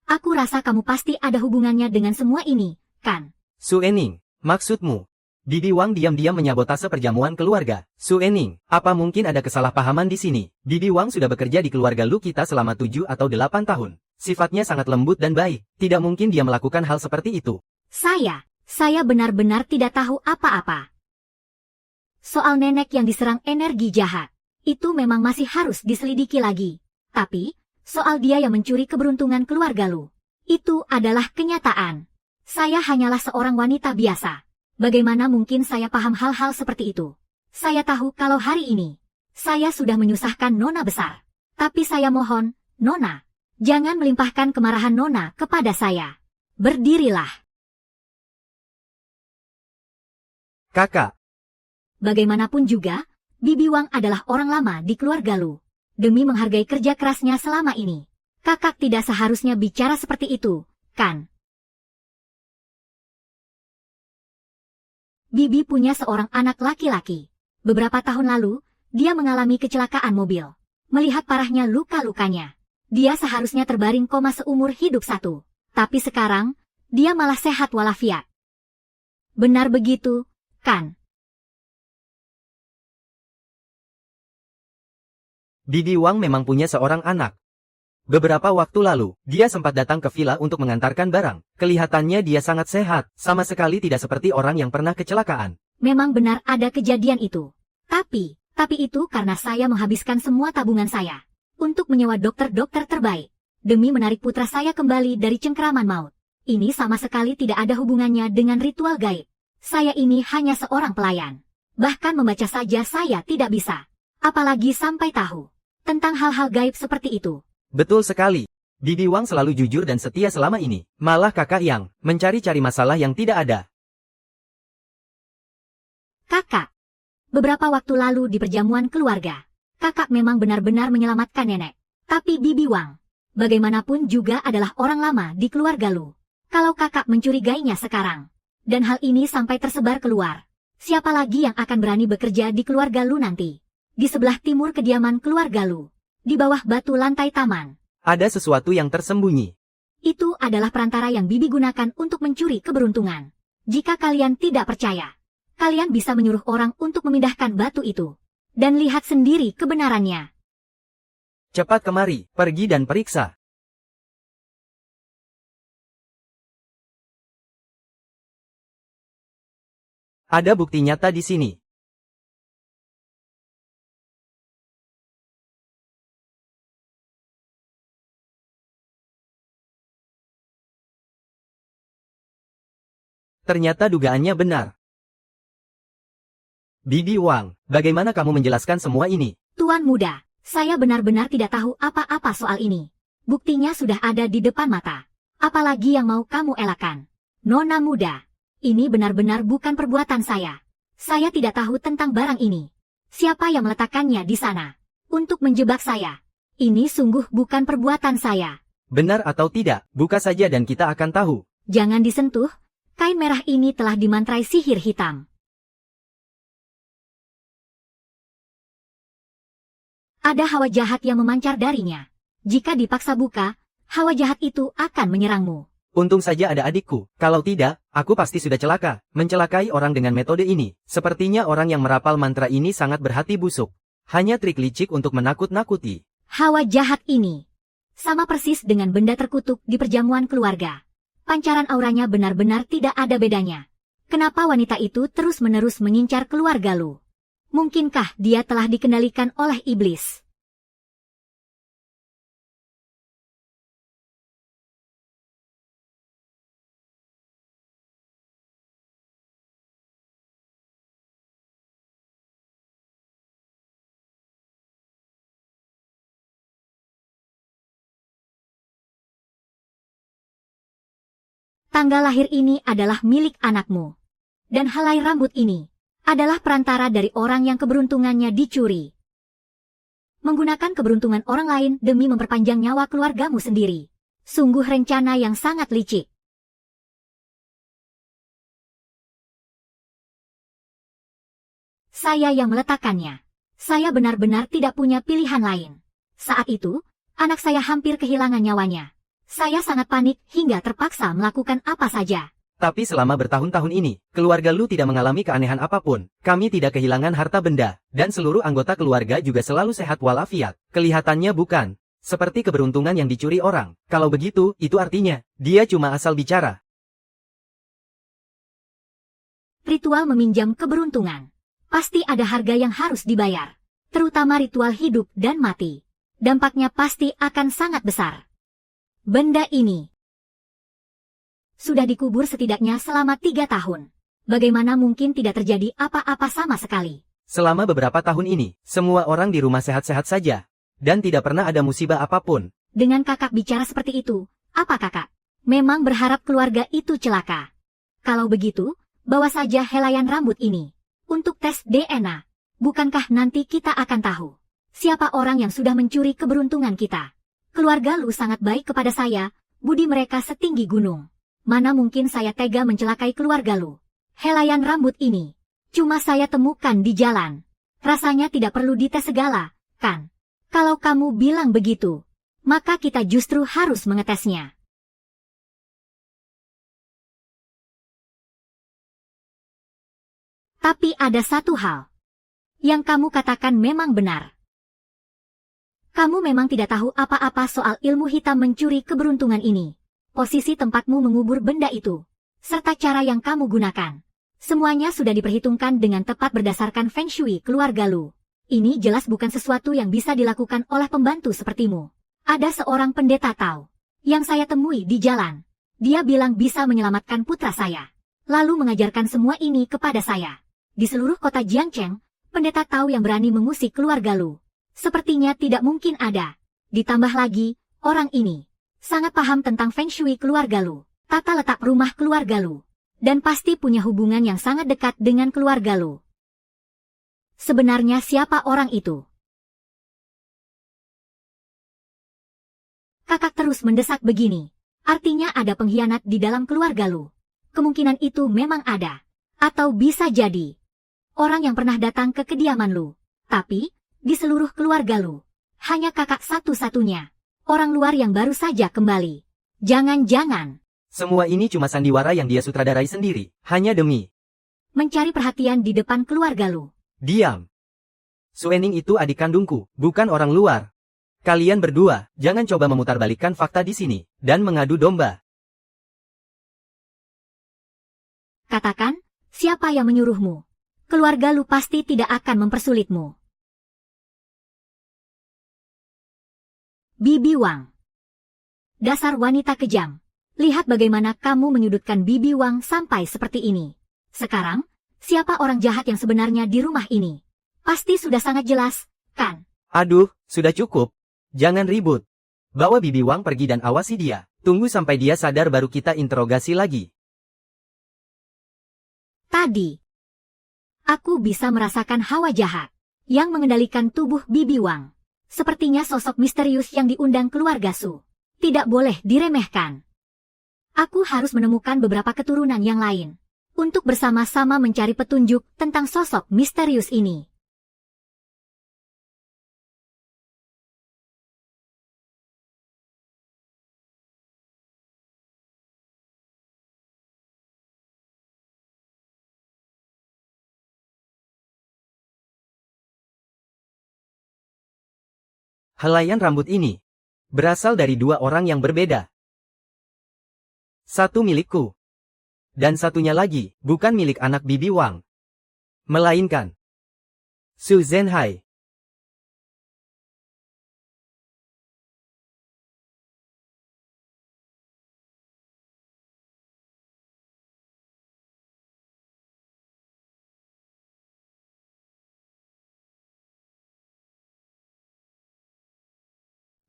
Aku rasa kamu pasti ada hubungannya dengan semua ini, kan? Suening, maksudmu? Bibi Wang diam-diam menyabotase perjamuan keluarga. Suening, apa mungkin ada kesalahpahaman di sini? Bibi Wang sudah bekerja di keluarga Lu kita selama 7 atau 8 tahun. Sifatnya sangat lembut dan baik. Tidak mungkin dia melakukan hal seperti itu. Saya benar-benar tidak tahu apa-apa. Soal nenek yang diserang energi jahat, itu memang masih harus diselidiki lagi. Tapi, soal dia yang mencuri keberuntungan keluarga Lu, itu adalah kenyataan. Saya hanyalah seorang wanita biasa. Bagaimana mungkin saya paham hal-hal seperti itu? Saya tahu kalau hari ini, saya sudah menyusahkan Nona besar. Tapi saya mohon, Nona, jangan melimpahkan kemarahan Nona kepada saya. Berdirilah. Kakak. Bagaimanapun juga, Bibi Wang adalah orang lama di keluarga Lu. Demi menghargai kerja kerasnya selama ini, kakak tidak seharusnya bicara seperti itu, kan? Bibi punya seorang anak laki-laki. Beberapa tahun lalu, dia mengalami kecelakaan mobil. Melihat parahnya luka-lukanya, dia seharusnya terbaring koma seumur hidup satu. Tapi sekarang, dia malah sehat walafiat. Benar begitu, kan? Bibi Wang memang punya seorang anak. Beberapa waktu lalu, dia sempat datang ke villa untuk mengantarkan barang. Kelihatannya dia sangat sehat, sama sekali tidak seperti orang yang pernah kecelakaan. Memang benar ada kejadian itu. Tapi itu karena saya menghabiskan semua tabungan saya untuk menyewa dokter-dokter terbaik demi menarik putra saya kembali dari cengkeraman maut. Ini sama sekali tidak ada hubungannya dengan ritual gaib. Saya ini hanya seorang pelayan. Bahkan membaca saja saya tidak bisa. Apalagi sampai tahu tentang hal-hal gaib seperti itu. Betul sekali. Bibi Wang selalu jujur dan setia selama ini. Malah kakak yang mencari-cari masalah yang tidak ada. Kakak. Beberapa waktu lalu di perjamuan keluarga, kakak memang benar-benar menyelamatkan nenek. Tapi Bibi Wang, bagaimanapun juga adalah orang lama di keluarga Lu. Kalau kakak mencurigainya sekarang, dan hal ini sampai tersebar keluar, siapa lagi yang akan berani bekerja di keluarga Lu nanti? Di sebelah timur kediaman keluarga Lu, di bawah batu lantai taman. Ada sesuatu yang tersembunyi. Itu adalah perantara yang Bibi gunakan untuk mencuri keberuntungan. Jika kalian tidak percaya, kalian bisa menyuruh orang untuk memindahkan batu itu. Dan lihat sendiri kebenarannya. Cepat kemari, pergi dan periksa. Ada bukti nyata di sini. Ternyata dugaannya benar. Bibi Wang, bagaimana kamu menjelaskan semua ini? Tuan muda, saya benar-benar tidak tahu apa-apa soal ini. Buktinya sudah ada di depan mata. Apalagi yang mau kamu elakkan? Nona muda, ini benar-benar bukan perbuatan saya. Saya tidak tahu tentang barang ini. Siapa yang meletakkannya di sana? Untuk menjebak saya. Ini sungguh bukan perbuatan saya. Benar atau tidak, buka saja dan kita akan tahu. Jangan disentuh. Kain merah ini telah dimantrai sihir hitam. Ada hawa jahat yang memancar darinya. Jika dipaksa buka, hawa jahat itu akan menyerangmu. Untung saja ada adikku, kalau tidak, aku pasti sudah celaka. Mencelakai orang dengan metode ini. Sepertinya orang yang merapal mantra ini sangat berhati busuk. Hanya trik licik untuk menakut-nakuti. Hawa jahat ini sama persis dengan benda terkutuk di perjamuan keluarga. Pancaran auranya benar-benar tidak ada bedanya. Kenapa wanita itu terus-menerus mengincar keluarga Lu? Mungkinkah dia telah dikendalikan oleh iblis? Tanggal lahir ini adalah milik anakmu. Dan helai rambut ini adalah perantara dari orang yang keberuntungannya dicuri. Menggunakan keberuntungan orang lain demi memperpanjang nyawa keluargamu sendiri. Sungguh rencana yang sangat licik. Saya yang meletakkannya. Saya benar-benar tidak punya pilihan lain. Saat itu, anak saya hampir kehilangan nyawanya. Saya sangat panik hingga terpaksa melakukan apa saja. Tapi selama bertahun-tahun ini, keluarga Lu tidak mengalami keanehan apapun. Kami tidak kehilangan harta benda, dan seluruh anggota keluarga juga selalu sehat walafiat. Kelihatannya bukan seperti keberuntungan yang dicuri orang. Kalau begitu, itu artinya dia cuma asal bicara. Ritual meminjam keberuntungan. Pasti ada harga yang harus dibayar. Terutama ritual hidup dan mati. Dampaknya pasti akan sangat besar. Benda ini sudah dikubur setidaknya selama 3 tahun. Bagaimana mungkin tidak terjadi apa-apa sama sekali? Selama beberapa tahun ini, semua orang di rumah sehat-sehat saja. Dan tidak pernah ada musibah apapun. Dengan kakak bicara seperti itu, apa kakak memang berharap keluarga itu celaka? Kalau begitu, bawa saja helaian rambut ini untuk tes DNA. Bukankah nanti kita akan tahu siapa orang yang sudah mencuri keberuntungan kita? Keluarga Lu sangat baik kepada saya, budi mereka setinggi gunung. Mana mungkin saya tega mencelakai keluarga Lu? Helaian rambut ini cuma saya temukan di jalan. Rasanya tidak perlu dites segala, kan? Kalau kamu bilang begitu, maka kita justru harus mengetesnya. Tapi ada satu hal yang kamu katakan memang benar. Kamu memang tidak tahu apa-apa soal ilmu hitam mencuri keberuntungan ini. Posisi tempatmu mengubur benda itu, serta cara yang kamu gunakan. Semuanya sudah diperhitungkan dengan tepat berdasarkan Feng Shui keluarga Lu. Ini jelas bukan sesuatu yang bisa dilakukan oleh pembantu sepertimu. Ada seorang pendeta Tao yang saya temui di jalan. Dia bilang bisa menyelamatkan putra saya, lalu mengajarkan semua ini kepada saya. Di seluruh kota Jiangcheng, pendeta Tao yang berani mengusik keluarga Lu sepertinya tidak mungkin ada. Ditambah lagi, orang ini sangat paham tentang Feng Shui keluarga Lu, tata letak rumah keluarga Lu, dan pasti punya hubungan yang sangat dekat dengan keluarga Lu. Sebenarnya siapa orang itu? Kakak terus mendesak begini. Artinya ada pengkhianat di dalam keluarga Lu. Kemungkinan itu memang ada. Atau bisa jadi orang yang pernah datang ke kediaman Lu. Tapi, di seluruh keluarga Lu, hanya kakak satu-satunya. Orang luar yang baru saja kembali. Jangan-jangan Semua ini cuma sandiwara yang dia sutradarai sendiri, hanya demi mencari perhatian di depan keluarga Lu. diam. Suening itu adik kandungku, bukan orang luar. Kalian berdua, jangan coba memutarbalikkan fakta di sini, dan mengadu domba. Katakan, siapa yang menyuruhmu? Keluarga Lu pasti tidak akan mempersulitmu. Bibi Wang. Dasar wanita kejam. Lihat bagaimana kamu menyudutkan Bibi Wang sampai seperti ini. Sekarang, siapa orang jahat yang sebenarnya di rumah ini? Pasti sudah sangat jelas, kan? Aduh, sudah cukup. Jangan ribut. Bawa Bibi Wang pergi dan awasi dia. Tunggu sampai dia sadar baru kita interogasi lagi. Tadi, aku bisa merasakan hawa jahat yang mengendalikan tubuh Bibi Wang. Sepertinya sosok misterius yang diundang keluarga Su tidak boleh diremehkan. Aku harus menemukan beberapa keturunan yang lain untuk bersama-sama mencari petunjuk tentang sosok misterius ini. Helaian rambut ini berasal dari dua orang yang berbeda. Satu milikku. Dan satunya lagi, bukan milik anak Bibi Wang. Melainkan Su Zhenhai.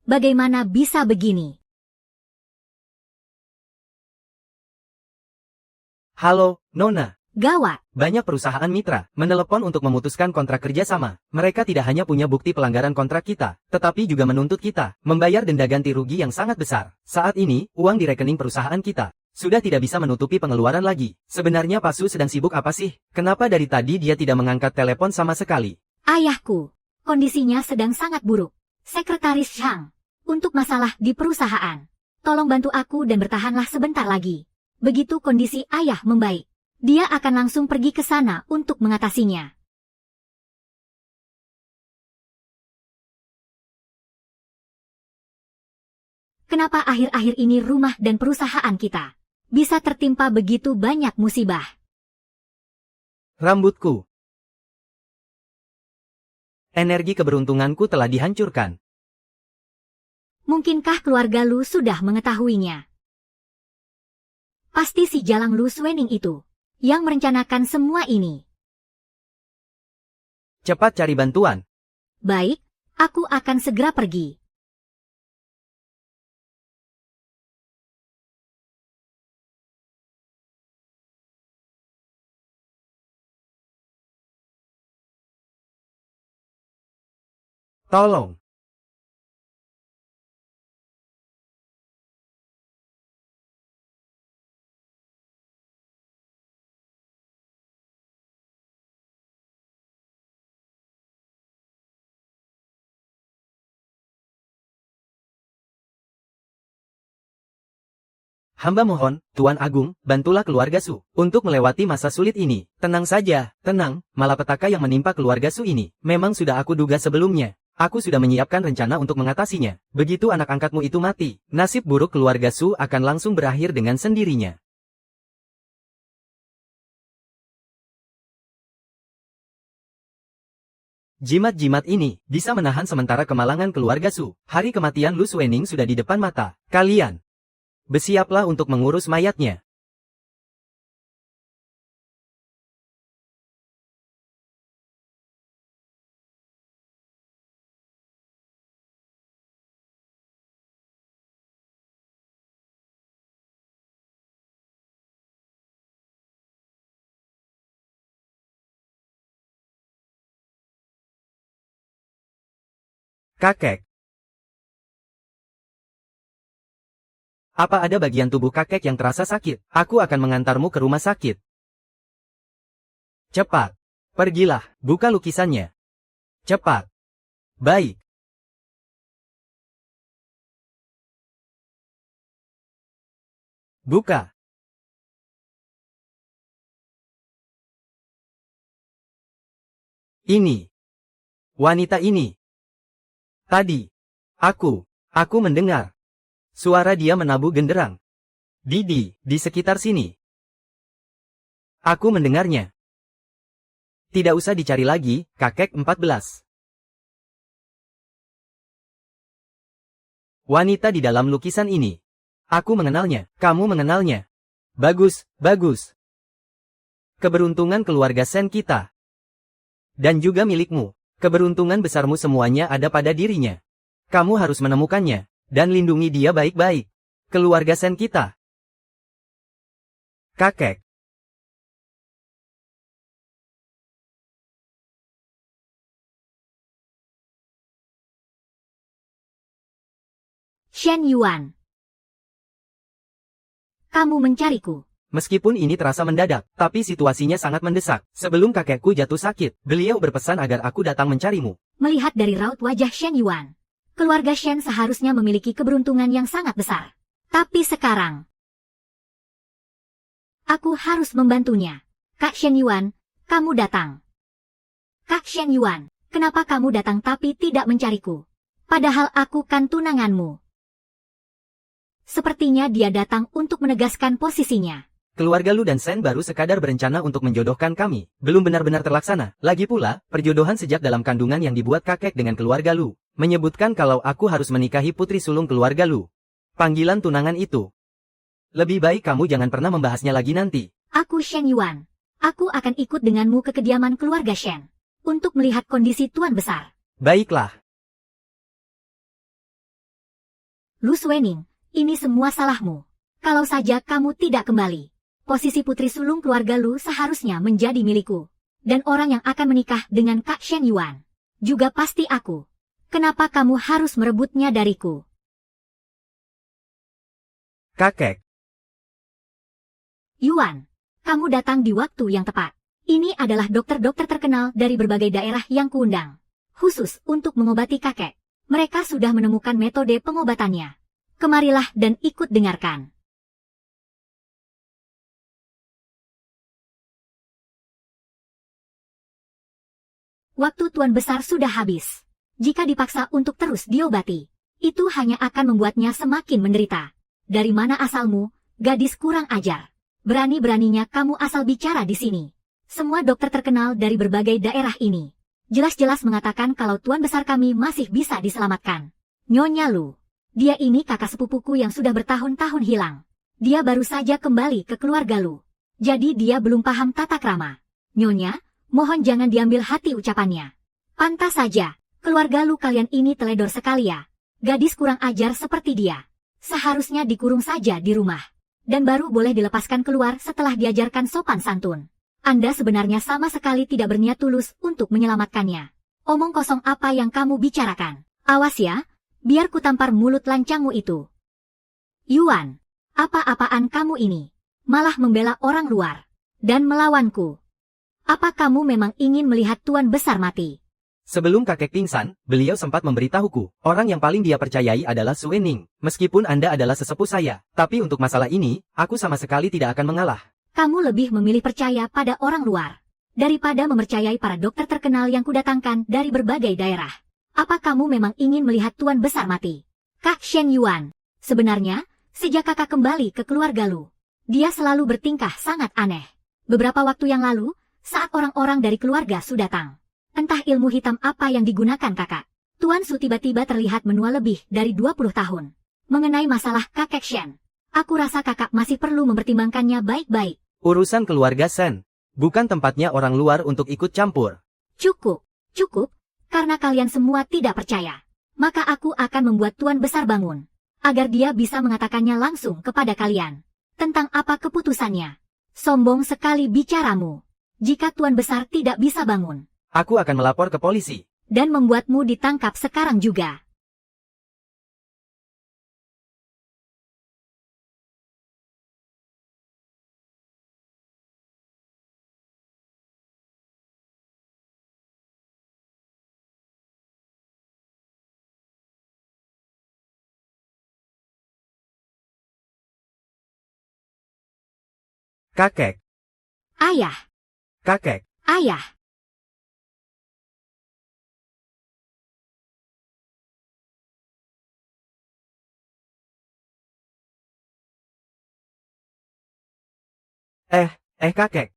Bagaimana bisa begini? Halo, Nona. Gawat. Banyak perusahaan mitra menelepon untuk memutuskan kontrak kerjasama. Mereka tidak hanya punya bukti pelanggaran kontrak kita, tetapi juga menuntut kita membayar denda ganti rugi yang sangat besar. Saat ini, uang di rekening perusahaan kita sudah tidak bisa menutupi pengeluaran lagi. Sebenarnya Pak Su sedang sibuk apa sih? Kenapa dari tadi dia tidak mengangkat telepon sama sekali? Ayahku, kondisinya sedang sangat buruk. Sekretaris Zhang, untuk masalah di perusahaan. Tolong bantu aku dan bertahanlah sebentar lagi. Begitu kondisi ayah membaik, dia akan langsung pergi ke sana untuk mengatasinya. Kenapa akhir-akhir ini rumah dan perusahaan kita bisa tertimpa begitu banyak musibah? Rambutku. Energi keberuntunganku telah dihancurkan. Mungkinkah keluarga Lu sudah mengetahuinya? Pasti si Jalang Lu Suening itu yang merencanakan semua ini. Cepat cari bantuan. Baik, aku akan segera pergi. Tolong. Hamba mohon, Tuan Agung, bantulah keluarga Su untuk melewati masa sulit ini. Tenang saja, tenang, malapetaka yang menimpa keluarga Su ini memang sudah aku duga sebelumnya. Aku sudah menyiapkan rencana untuk mengatasinya. Begitu anak angkatmu itu mati, nasib buruk keluarga Su akan langsung berakhir dengan sendirinya. Jimat-jimat ini bisa menahan sementara kemalangan keluarga Su. Hari kematian Lu Suening sudah di depan mata. Kalian bersiaplah untuk mengurus mayatnya. Kakek. Apa ada bagian tubuh kakek yang terasa sakit? Aku akan mengantarmu ke rumah sakit. Cepat. Pergilah, buka lukisannya. Cepat. Baik. Buka. Ini. Wanita ini. Tadi. Aku mendengar. Suara dia menabuh genderang. Di sekitar sini. Aku mendengarnya. Tidak usah dicari lagi, kakek 14. Wanita di dalam lukisan ini. Aku mengenalnya, kamu mengenalnya. Bagus, bagus. Keberuntungan keluarga Sen kita. Dan juga milikmu. Keberuntungan besarmu semuanya ada pada dirinya. Kamu harus menemukannya, dan lindungi dia baik-baik. Keluarga Sen kita. Kakek. Shen Yuan. Kamu mencariku. Meskipun ini terasa mendadak, tapi situasinya sangat mendesak. Sebelum kakekku jatuh sakit, beliau berpesan agar aku datang mencarimu. Melihat dari raut wajah Shen Yuan, keluarga Shen seharusnya memiliki keberuntungan yang sangat besar. Tapi sekarang, aku harus membantunya. Kak Shen Yuan, kamu datang. Kak Shen Yuan, kenapa kamu datang tapi tidak mencariku? Padahal aku kan tunanganmu. Sepertinya dia datang untuk menegaskan posisinya. Keluarga Lu dan Sen baru sekadar berencana untuk menjodohkan kami. Belum benar-benar terlaksana. Lagi pula, perjodohan sejak dalam kandungan yang dibuat kakek dengan keluarga Lu. Menyebutkan kalau aku harus menikahi putri sulung keluarga Lu. Panggilan tunangan itu. Lebih baik kamu jangan pernah membahasnya lagi nanti. Aku Shen Yuan. Aku akan ikut denganmu ke kediaman keluarga Shen. Untuk melihat kondisi tuan besar. Baiklah. Lu Suening, ini semua salahmu. Kalau saja kamu tidak kembali. Posisi putri sulung keluarga Lu seharusnya menjadi milikku. Dan orang yang akan menikah dengan Kak Shen Yuan juga pasti aku. Kenapa kamu harus merebutnya dariku? Kakek. Yuan, kamu datang di waktu yang tepat. Ini adalah dokter-dokter terkenal dari berbagai daerah yang kuundang. Khusus untuk mengobati kakek. Mereka sudah menemukan metode pengobatannya. Kemarilah dan ikut dengarkan. Waktu tuan besar sudah habis. Jika dipaksa untuk terus diobati, itu hanya akan membuatnya semakin menderita. Dari mana asalmu, gadis kurang ajar? Berani-beraninya kamu asal bicara di sini. Semua dokter terkenal dari berbagai daerah ini jelas-jelas mengatakan kalau tuan besar kami masih bisa diselamatkan. Nyonya Lu, dia ini kakak sepupuku yang sudah bertahun-tahun hilang. Dia baru saja kembali ke keluarga Lu. Jadi dia belum paham tata krama. Nyonya, mohon jangan diambil hati ucapannya. Pantas saja, keluarga Lu kalian ini teledor sekali ya. Gadis kurang ajar seperti dia. Seharusnya dikurung saja di rumah. Dan baru boleh dilepaskan keluar setelah diajarkan sopan santun. Anda sebenarnya sama sekali tidak berniat tulus untuk menyelamatkannya. Omong kosong apa yang kamu bicarakan? Awas ya, biar ku tampar mulut lancangmu itu. Yuan, apa-apaan kamu ini? Malah membela orang luar. Dan melawanku. Apa kamu memang ingin melihat tuan besar mati? Sebelum kakek pingsan, beliau sempat memberitahuku, orang yang paling dia percayai adalah Suening. Meskipun Anda adalah sesepuh saya, tapi untuk masalah ini, aku sama sekali tidak akan mengalah. Kamu lebih memilih percaya pada orang luar, daripada mempercayai para dokter terkenal yang kudatangkan dari berbagai daerah. Apa kamu memang ingin melihat Tuan Besar mati? Kak Shen Yuan, sebenarnya, sejak kakak kembali ke keluarga Lu, dia selalu bertingkah sangat aneh. Beberapa waktu yang lalu, saat orang-orang dari keluarga Su datang, entah ilmu hitam apa yang digunakan kakak, Tuan Su tiba-tiba terlihat menua lebih dari 20 tahun. Mengenai masalah kakek Shen, aku rasa kakak masih perlu mempertimbangkannya baik-baik. Urusan keluarga Shen, bukan tempatnya orang luar untuk ikut campur. Cukup, cukup, karena kalian semua tidak percaya. Maka aku akan membuat Tuan Besar bangun, agar dia bisa mengatakannya langsung kepada kalian. Tentang apa keputusannya. Sombong sekali bicaramu. Jika Tuan Besar tidak bisa bangun, Aku akan melapor ke polisi. dan membuatmu ditangkap sekarang juga. Kakek, Ayah, kakek. ayah. Kakek.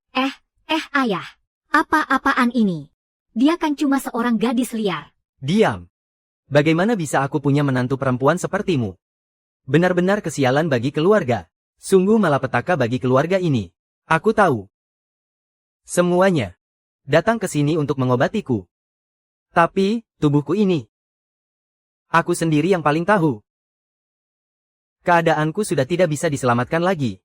Ayah. Apa-apaan ini? Dia kan cuma seorang gadis liar. Diam. Bagaimana bisa aku punya menantu perempuan sepertimu? Benar-benar kesialan bagi keluarga. Sungguh malapetaka bagi keluarga ini. Aku tahu. Semuanya. Datang ke sini untuk mengobatiku. Tapi, tubuhku ini. Aku sendiri yang paling tahu. Keadaanku sudah tidak bisa diselamatkan lagi.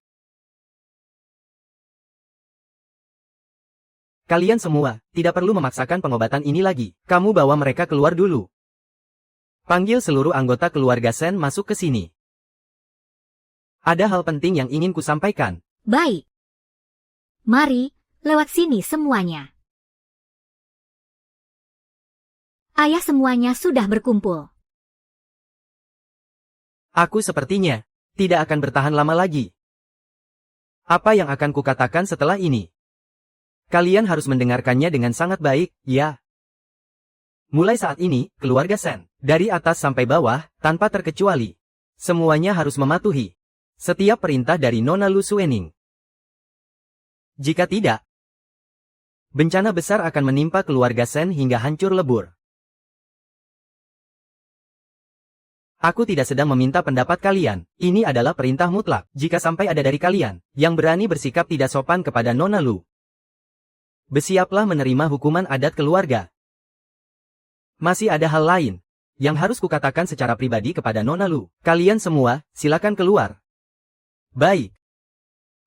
Kalian semua, tidak perlu memaksakan pengobatan ini lagi. Kamu bawa mereka keluar dulu. Panggil seluruh anggota keluarga Shen masuk ke sini. Ada hal penting yang ingin ku sampaikan. Baik. Mari, lewat sini semuanya. Ayah semuanya sudah berkumpul. Aku sepertinya tidak akan bertahan lama lagi. Apa yang akan kukatakan setelah ini? Kalian harus mendengarkannya dengan sangat baik, ya. Mulai saat ini, keluarga Shen, dari atas sampai bawah, tanpa terkecuali, semuanya harus mematuhi setiap perintah dari Nona Lu Suening. Jika tidak, bencana besar akan menimpa keluarga Shen hingga hancur lebur. Aku tidak sedang meminta pendapat kalian, ini adalah perintah mutlak. Jika sampai ada dari kalian yang berani bersikap tidak sopan kepada Nona Lu, bersiaplah menerima hukuman adat keluarga. Masih ada hal lain yang harus kukatakan secara pribadi kepada Nona Lu. Kalian semua, silakan keluar. Baik.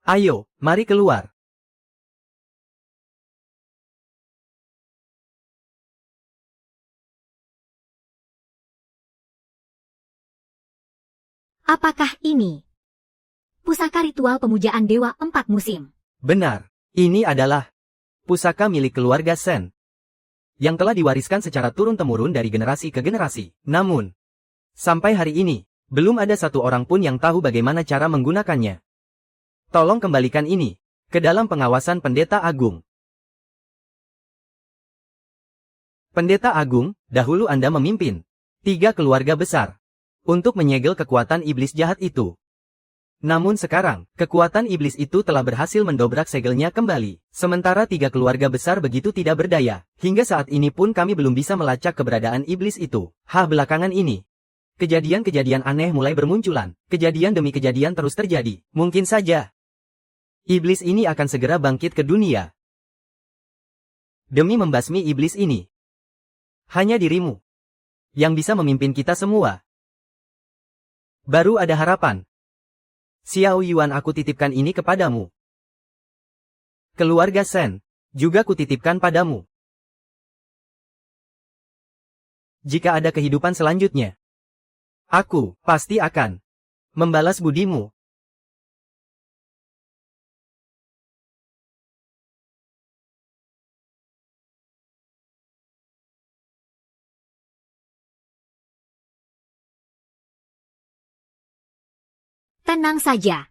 Ayo, mari keluar. Apakah ini pusaka ritual pemujaan dewa 4 musim? Benar, ini adalah pusaka milik keluarga Shen yang telah diwariskan secara turun-temurun dari generasi ke generasi. Namun, sampai hari ini, belum ada satu orang pun yang tahu bagaimana cara menggunakannya. Tolong kembalikan ini ke dalam pengawasan Pendeta Agung. Pendeta Agung, dahulu Anda memimpin 3 keluarga besar untuk menyegel kekuatan iblis jahat itu. Namun sekarang, kekuatan iblis itu telah berhasil mendobrak segelnya kembali. Sementara 3 keluarga besar begitu tidak berdaya. Hingga saat ini pun kami belum bisa melacak keberadaan iblis itu. Belakangan ini, kejadian-kejadian aneh mulai bermunculan. Kejadian demi kejadian terus terjadi. Mungkin saja iblis ini akan segera bangkit ke dunia. Demi membasmi iblis ini, hanya dirimu yang bisa memimpin kita semua. Baru ada harapan. Xiao Yuan, aku titipkan ini kepadamu. Keluarga Shen, juga kutitipkan padamu. Jika ada kehidupan selanjutnya, aku pasti akan membalas budimu. Tenang saja.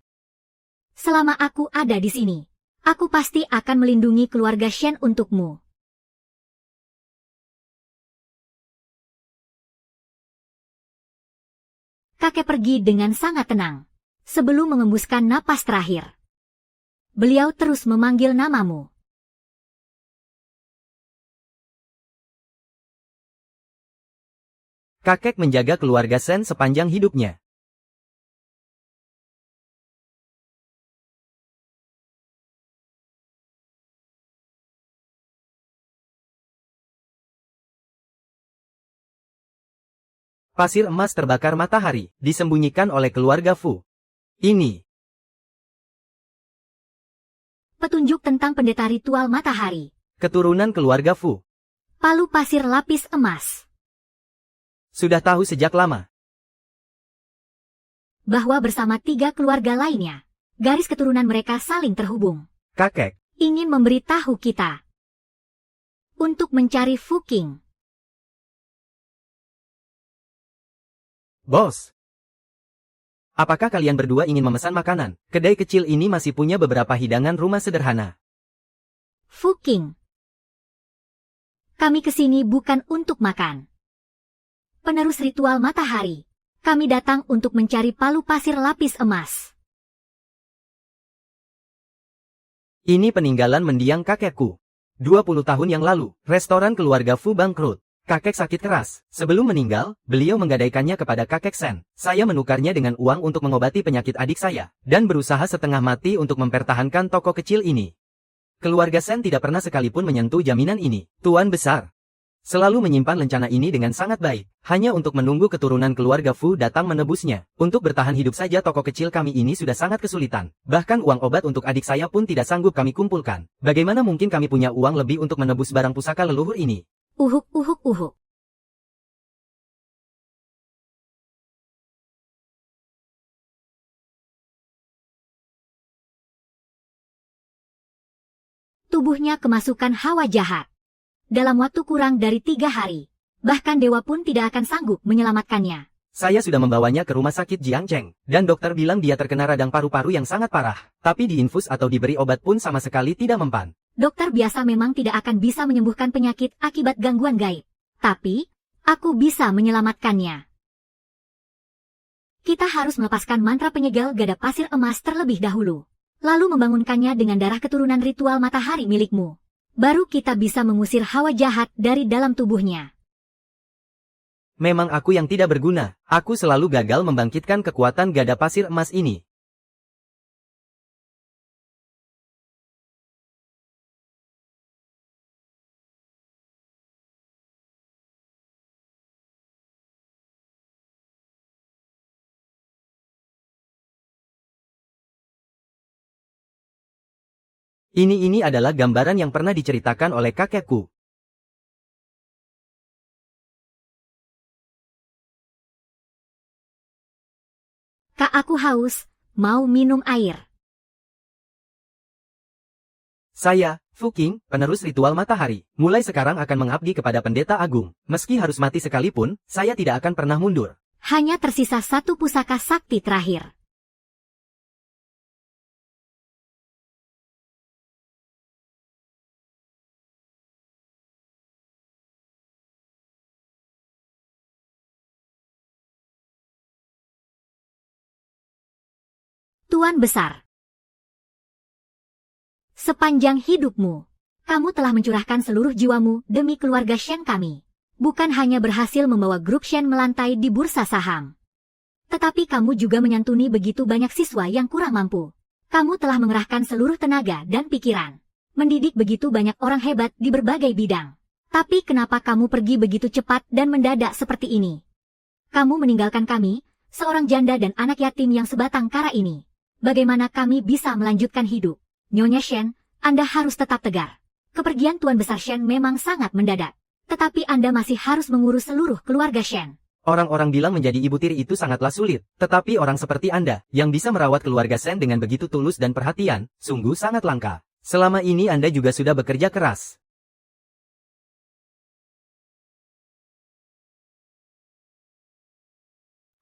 Selama aku ada di sini, aku pasti akan melindungi keluarga Shen untukmu. Kakek pergi dengan sangat tenang. Sebelum mengembuskan napas terakhir, beliau terus memanggil namamu. Kakek menjaga keluarga Shen sepanjang hidupnya. Pasir emas terbakar matahari, disembunyikan oleh keluarga Fu. Ini Petunjuk tentang pendeta ritual matahari. keturunan keluarga Fu. Palu pasir lapis emas. Sudah tahu sejak lama. Bahwa bersama 3 keluarga lainnya, garis keturunan mereka saling terhubung. Kakek, Ingin memberitahu kita untuk mencari Fu Qing. bos. Apakah kalian berdua ingin memesan makanan? Kedai kecil ini masih punya beberapa hidangan rumah sederhana. Fu Qing. Kami kesini bukan untuk makan. Penerus ritual matahari. Kami datang untuk mencari palu pasir lapis emas. Ini peninggalan mendiang kakekku. 20 tahun yang lalu, restoran keluarga Fu bangkrut. Kakek sakit keras. Sebelum meninggal, beliau menggadaikannya kepada kakek Shen. Saya menukarnya dengan uang untuk mengobati penyakit adik saya, dan berusaha setengah mati untuk mempertahankan toko kecil ini. Keluarga Shen tidak pernah sekalipun menyentuh jaminan ini. Tuan Besar selalu menyimpan rencana ini dengan sangat baik, hanya untuk menunggu keturunan keluarga Fu datang menebusnya. Untuk bertahan hidup saja toko kecil kami ini sudah sangat kesulitan. Bahkan uang obat untuk adik saya pun tidak sanggup kami kumpulkan. Bagaimana mungkin kami punya uang lebih untuk menebus barang pusaka leluhur ini? Uhuk uhuk uhuk. Tubuhnya kemasukan hawa jahat. Dalam waktu kurang dari 3 hari, bahkan dewa pun tidak akan sanggup menyelamatkannya. Saya sudah membawanya ke rumah sakit Jiangcheng, dan dokter bilang dia terkena radang paru-paru yang sangat parah. Tapi diinfus atau diberi obat pun sama sekali tidak mempan. Dokter biasa memang tidak akan bisa menyembuhkan penyakit akibat gangguan gaib. Tapi, aku bisa menyelamatkannya. Kita harus melepaskan mantra penyegel gada pasir emas terlebih dahulu. Lalu membangunkannya dengan darah keturunan ritual matahari milikmu. Baru kita bisa mengusir hawa jahat dari dalam tubuhnya. Memang aku yang tidak berguna. Aku selalu gagal membangkitkan kekuatan gada pasir emas ini. Ini adalah gambaran yang pernah diceritakan oleh kakekku. Kak, aku haus, mau minum air. Saya, Fu Qing, penerus ritual matahari, mulai sekarang akan mengabdi kepada pendeta agung. Meski harus mati sekalipun, saya tidak akan pernah mundur. Hanya tersisa 1 pusaka sakti terakhir. Tuan Besar. Sepanjang hidupmu, kamu telah mencurahkan seluruh jiwamu demi keluarga Shen kami. Bukan hanya berhasil membawa grup Shen melantai di bursa saham. Tetapi kamu juga menyantuni begitu banyak siswa yang kurang mampu. Kamu telah mengerahkan seluruh tenaga dan pikiran. Mendidik begitu banyak orang hebat di berbagai bidang. Tapi kenapa kamu pergi begitu cepat dan mendadak seperti ini? Kamu meninggalkan kami, seorang janda dan anak yatim yang sebatang kara ini. Bagaimana kami bisa melanjutkan hidup? Nyonya Shen, Anda harus tetap tegar. Kepergian Tuan Besar Shen memang sangat mendadak. Tetapi Anda masih harus mengurus seluruh keluarga Shen. Orang-orang bilang menjadi ibu tiri itu sangatlah sulit. Tetapi orang seperti Anda, yang bisa merawat keluarga Shen dengan begitu tulus dan perhatian, sungguh sangat langka. Selama ini Anda juga sudah bekerja keras.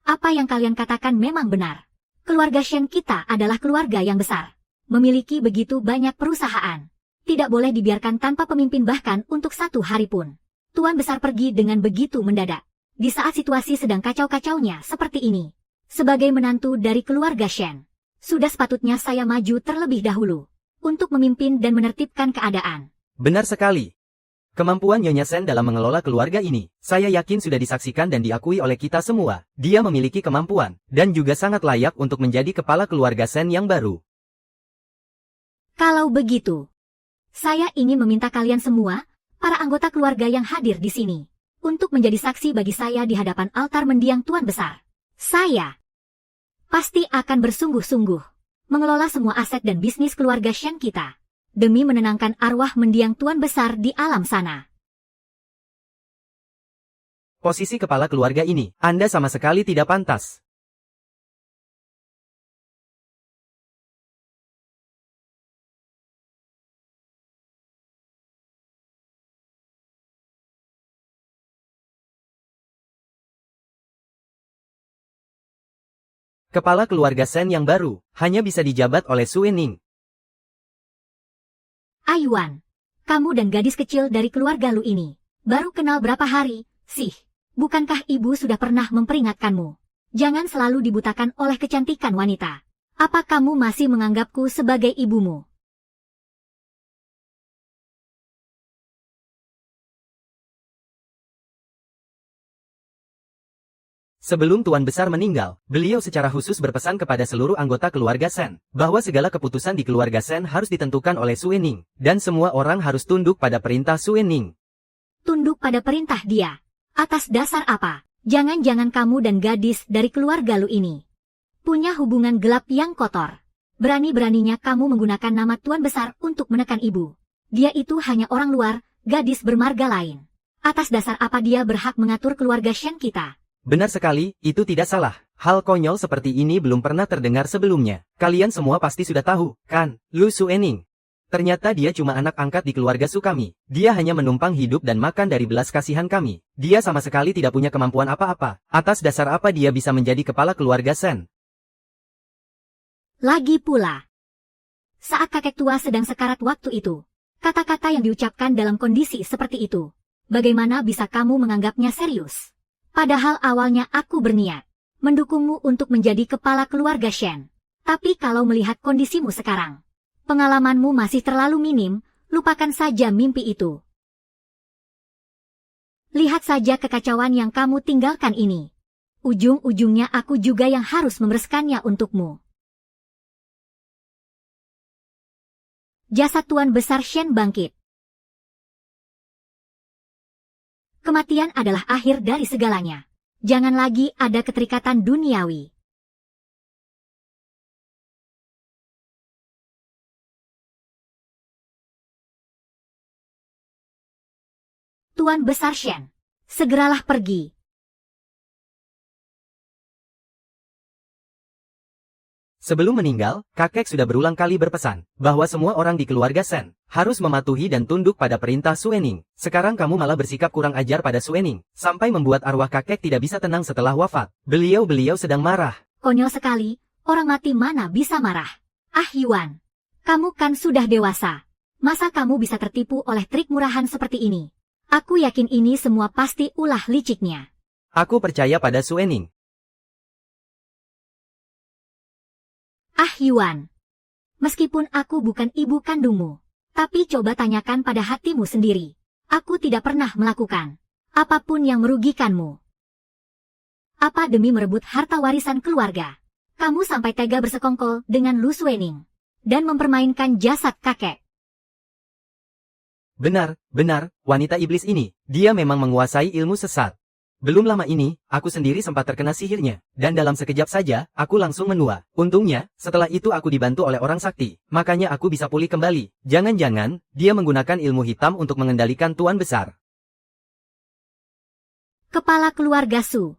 Apa yang kalian katakan memang benar. Keluarga Shen kita adalah keluarga yang besar. Memiliki begitu banyak perusahaan. Tidak boleh dibiarkan tanpa pemimpin bahkan untuk 1 hari pun. Tuan Besar pergi dengan begitu mendadak. Di saat situasi sedang kacau-kacaunya seperti ini. Sebagai menantu dari keluarga Shen, sudah sepatutnya saya maju terlebih dahulu untuk memimpin dan menertibkan keadaan. Benar sekali. Kemampuan Nyonya Shen dalam mengelola keluarga ini, saya yakin sudah disaksikan dan diakui oleh kita semua. Dia memiliki kemampuan, dan juga sangat layak untuk menjadi kepala keluarga Shen yang baru. Kalau begitu, saya ingin meminta kalian semua, para anggota keluarga yang hadir di sini, untuk menjadi saksi bagi saya di hadapan altar mendiang Tuan Besar. Saya pasti akan bersungguh-sungguh mengelola semua aset dan bisnis keluarga Shen kita, demi menenangkan arwah mendiang Tuan Besar di alam sana. Posisi kepala keluarga ini, Anda sama sekali tidak pantas. Kepala keluarga Shen yang baru, hanya bisa dijabat oleh Su Wening. Ayuan, kamu dan gadis kecil dari keluarga Lu ini, baru kenal berapa hari, sih? Bukankah ibu sudah pernah memperingatkanmu? Jangan selalu dibutakan oleh kecantikan wanita. Apa kamu masih menganggapku sebagai ibumu? Sebelum Tuan Besar meninggal, beliau secara khusus berpesan kepada seluruh anggota keluarga Shen, bahwa segala keputusan di keluarga Shen harus ditentukan oleh Su Wening, dan semua orang harus tunduk pada perintah Su Wening. Tunduk pada perintah dia? Atas dasar apa? Jangan-jangan kamu dan gadis dari keluarga Lu ini punya hubungan gelap yang kotor. Berani-beraninya kamu menggunakan nama Tuan Besar untuk menekan ibu. Dia itu hanya orang luar, gadis bermarga lain. Atas dasar apa dia berhak mengatur keluarga Shen kita? Benar sekali, itu tidak salah. Hal konyol seperti ini belum pernah terdengar sebelumnya. Kalian semua pasti sudah tahu, kan? Lu Su Wening. Ternyata dia cuma anak angkat di keluarga Su kami. Dia hanya menumpang hidup dan makan dari belas kasihan kami. Dia sama sekali tidak punya kemampuan apa-apa. Atas dasar apa dia bisa menjadi kepala keluarga Shen? Lagi pula, saat kakek tua sedang sekarat waktu itu, kata-kata yang diucapkan dalam kondisi seperti itu, bagaimana bisa kamu menganggapnya serius? Padahal awalnya aku berniat mendukungmu untuk menjadi kepala keluarga Shen. Tapi kalau melihat kondisimu sekarang, pengalamanmu masih terlalu minim, lupakan saja mimpi itu. Lihat saja kekacauan yang kamu tinggalkan ini. Ujung-ujungnya aku juga yang harus membereskannya untukmu. Jasad Tuan Besar Shen bangkit. Kematian adalah akhir dari segalanya. Jangan lagi ada keterikatan duniawi. Tuan Besar Shen, segeralah pergi. Sebelum meninggal, kakek sudah berulang kali berpesan, bahwa semua orang di keluarga Shen harus mematuhi dan tunduk pada perintah Su Wening. Sekarang kamu malah bersikap kurang ajar pada Su Wening, sampai membuat arwah kakek tidak bisa tenang setelah wafat. Beliau sedang marah. Konyol sekali, orang mati mana bisa marah. Ah Yuan, kamu kan sudah dewasa. Masa kamu bisa tertipu oleh trik murahan seperti ini? Aku yakin ini semua pasti ulah liciknya. Aku percaya pada Su Wening. Ah Yuan, meskipun aku bukan ibu kandungmu, tapi coba tanyakan pada hatimu sendiri. Aku tidak pernah melakukan apapun yang merugikanmu. Apa demi merebut harta warisan keluarga, kamu sampai tega bersekongkol dengan Lu Suening dan mempermainkan jasad kakek? Benar, wanita iblis ini, dia memang menguasai ilmu sesat. Belum lama ini, aku sendiri sempat terkena sihirnya, dan dalam sekejap saja, aku langsung menua. Untungnya, setelah itu aku dibantu oleh orang sakti, makanya aku bisa pulih kembali. Jangan-jangan, dia menggunakan ilmu hitam untuk mengendalikan Tuan Besar. Kepala keluarga Su.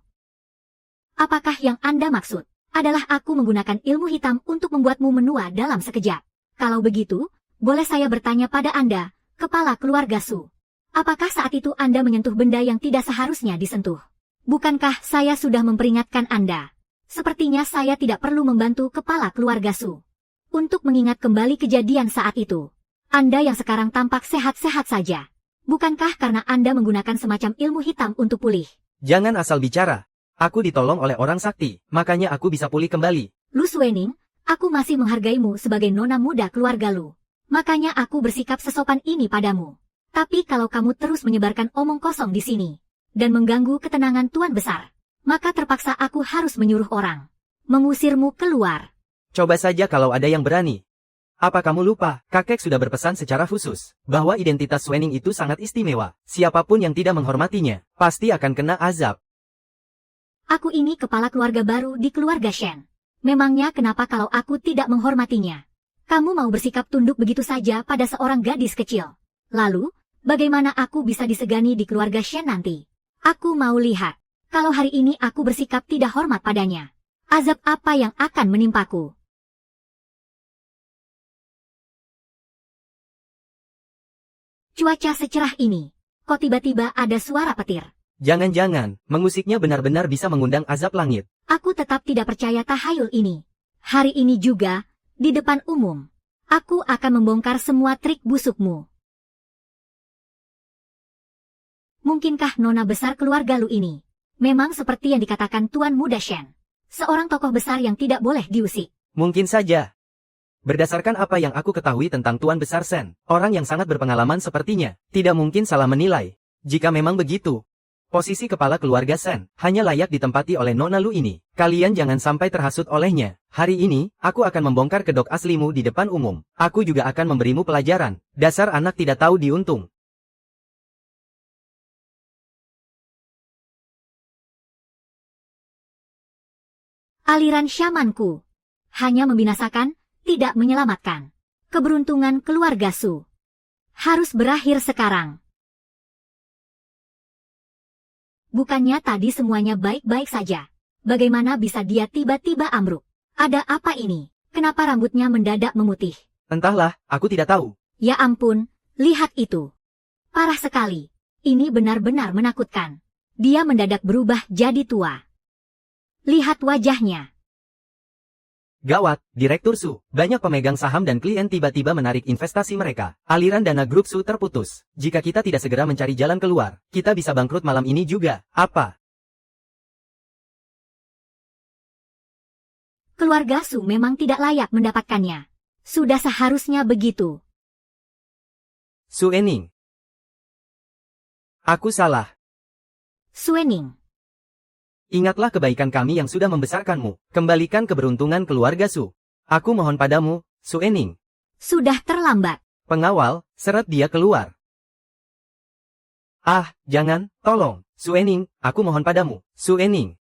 Apakah yang Anda maksud adalah aku menggunakan ilmu hitam untuk membuatmu menua dalam sekejap? Kalau begitu, boleh saya bertanya pada Anda, kepala keluarga Su? Apakah saat itu Anda menyentuh benda yang tidak seharusnya disentuh? Bukankah saya sudah memperingatkan Anda? Sepertinya saya tidak perlu membantu kepala keluarga Su untuk mengingat kembali kejadian saat itu. Anda yang sekarang tampak sehat-sehat saja. Bukankah karena Anda menggunakan semacam ilmu hitam untuk pulih? Jangan asal bicara. Aku ditolong oleh orang sakti, makanya aku bisa pulih kembali. Lu Suening, aku masih menghargaimu sebagai nona muda keluarga Lu. Makanya aku bersikap sesopan ini padamu. Tapi kalau kamu terus menyebarkan omong kosong di sini, dan mengganggu ketenangan Tuan Besar, maka terpaksa aku harus menyuruh orang mengusirmu keluar. Coba saja kalau ada yang berani. Apa kamu lupa, kakek sudah berpesan secara khusus, bahwa identitas Suening itu sangat istimewa. Siapapun yang tidak menghormatinya, pasti akan kena azab. Aku ini kepala keluarga baru di keluarga Shen. Memangnya kenapa kalau aku tidak menghormatinya? Kamu mau bersikap tunduk begitu saja pada seorang gadis kecil. Lalu, bagaimana aku bisa disegani di keluarga Shen nanti? Aku mau lihat, kalau hari ini aku bersikap tidak hormat padanya, azab apa yang akan menimpaku? Cuaca secerah ini, kok tiba-tiba ada suara petir? Jangan-jangan, mengusiknya benar-benar bisa mengundang azab langit. Aku tetap tidak percaya tahayul ini. Hari ini juga, di depan umum, aku akan membongkar semua trik busukmu. Mungkinkah nona besar keluarga Lu ini memang seperti yang dikatakan Tuan Muda Shen, seorang tokoh besar yang tidak boleh diusik? Mungkin saja. Berdasarkan apa yang aku ketahui tentang Tuan Besar Shen, orang yang sangat berpengalaman sepertinya, tidak mungkin salah menilai. Jika memang begitu, posisi kepala keluarga Shen hanya layak ditempati oleh Nona Lu ini. Kalian jangan sampai terhasut olehnya. Hari ini, aku akan membongkar kedok aslimu di depan umum. Aku juga akan memberimu pelajaran. Dasar anak tidak tahu diuntung. Aliran syamanku hanya membinasakan, tidak menyelamatkan. Keberuntungan keluarga Su harus berakhir sekarang. Bukannya tadi semuanya baik-baik saja. Bagaimana bisa dia tiba-tiba ambruk? Ada apa ini? Kenapa rambutnya mendadak memutih? Entahlah, aku tidak tahu. Ya ampun, lihat itu. Parah sekali. Ini benar-benar menakutkan. Dia mendadak berubah jadi tua. Lihat wajahnya. Gawat, Direktur Su, banyak pemegang saham dan klien tiba-tiba menarik investasi mereka. Aliran dana grup Su terputus. Jika kita tidak segera mencari jalan keluar, kita bisa bangkrut malam ini juga. Apa? Keluarga Su memang tidak layak mendapatkannya. Sudah seharusnya begitu. Suening. Aku salah. Suening. Ingatlah kebaikan kami yang sudah membesarkanmu. Kembalikan keberuntungan keluarga Su. Aku mohon padamu, Suening. Sudah terlambat. Pengawal, seret dia keluar. Ah, jangan, tolong. Suening, aku mohon padamu. Suening.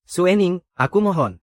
Suening, aku mohon.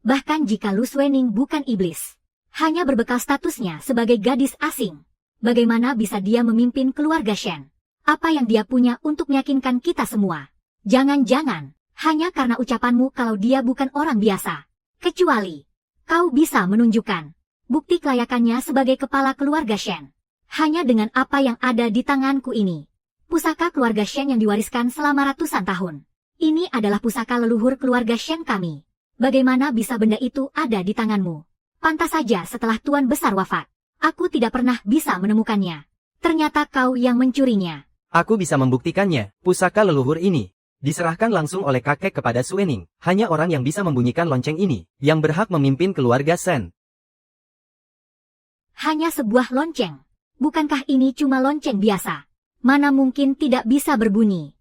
Bahkan jika Lu Suening bukan iblis, hanya berbekal statusnya sebagai gadis asing, bagaimana bisa dia memimpin keluarga Shen? Apa yang dia punya untuk meyakinkan kita semua? Jangan-jangan, hanya karena ucapanmu kalau dia bukan orang biasa. Kecuali, kau bisa menunjukkan bukti kelayakannya sebagai kepala keluarga Shen. Hanya dengan apa yang ada di tanganku ini. Pusaka keluarga Shen yang diwariskan selama ratusan tahun. Ini adalah pusaka leluhur keluarga Shen kami. Bagaimana bisa benda itu ada di tanganmu? Pantas saja setelah Tuan Besar wafat, aku tidak pernah bisa menemukannya. Ternyata kau yang mencurinya. Aku bisa membuktikannya. Pusaka leluhur ini diserahkan langsung oleh kakek kepada Suening. Hanya orang yang bisa membunyikan lonceng ini, yang berhak memimpin keluarga Shen. Hanya sebuah lonceng. Bukankah ini cuma lonceng biasa? Mana mungkin tidak bisa berbunyi?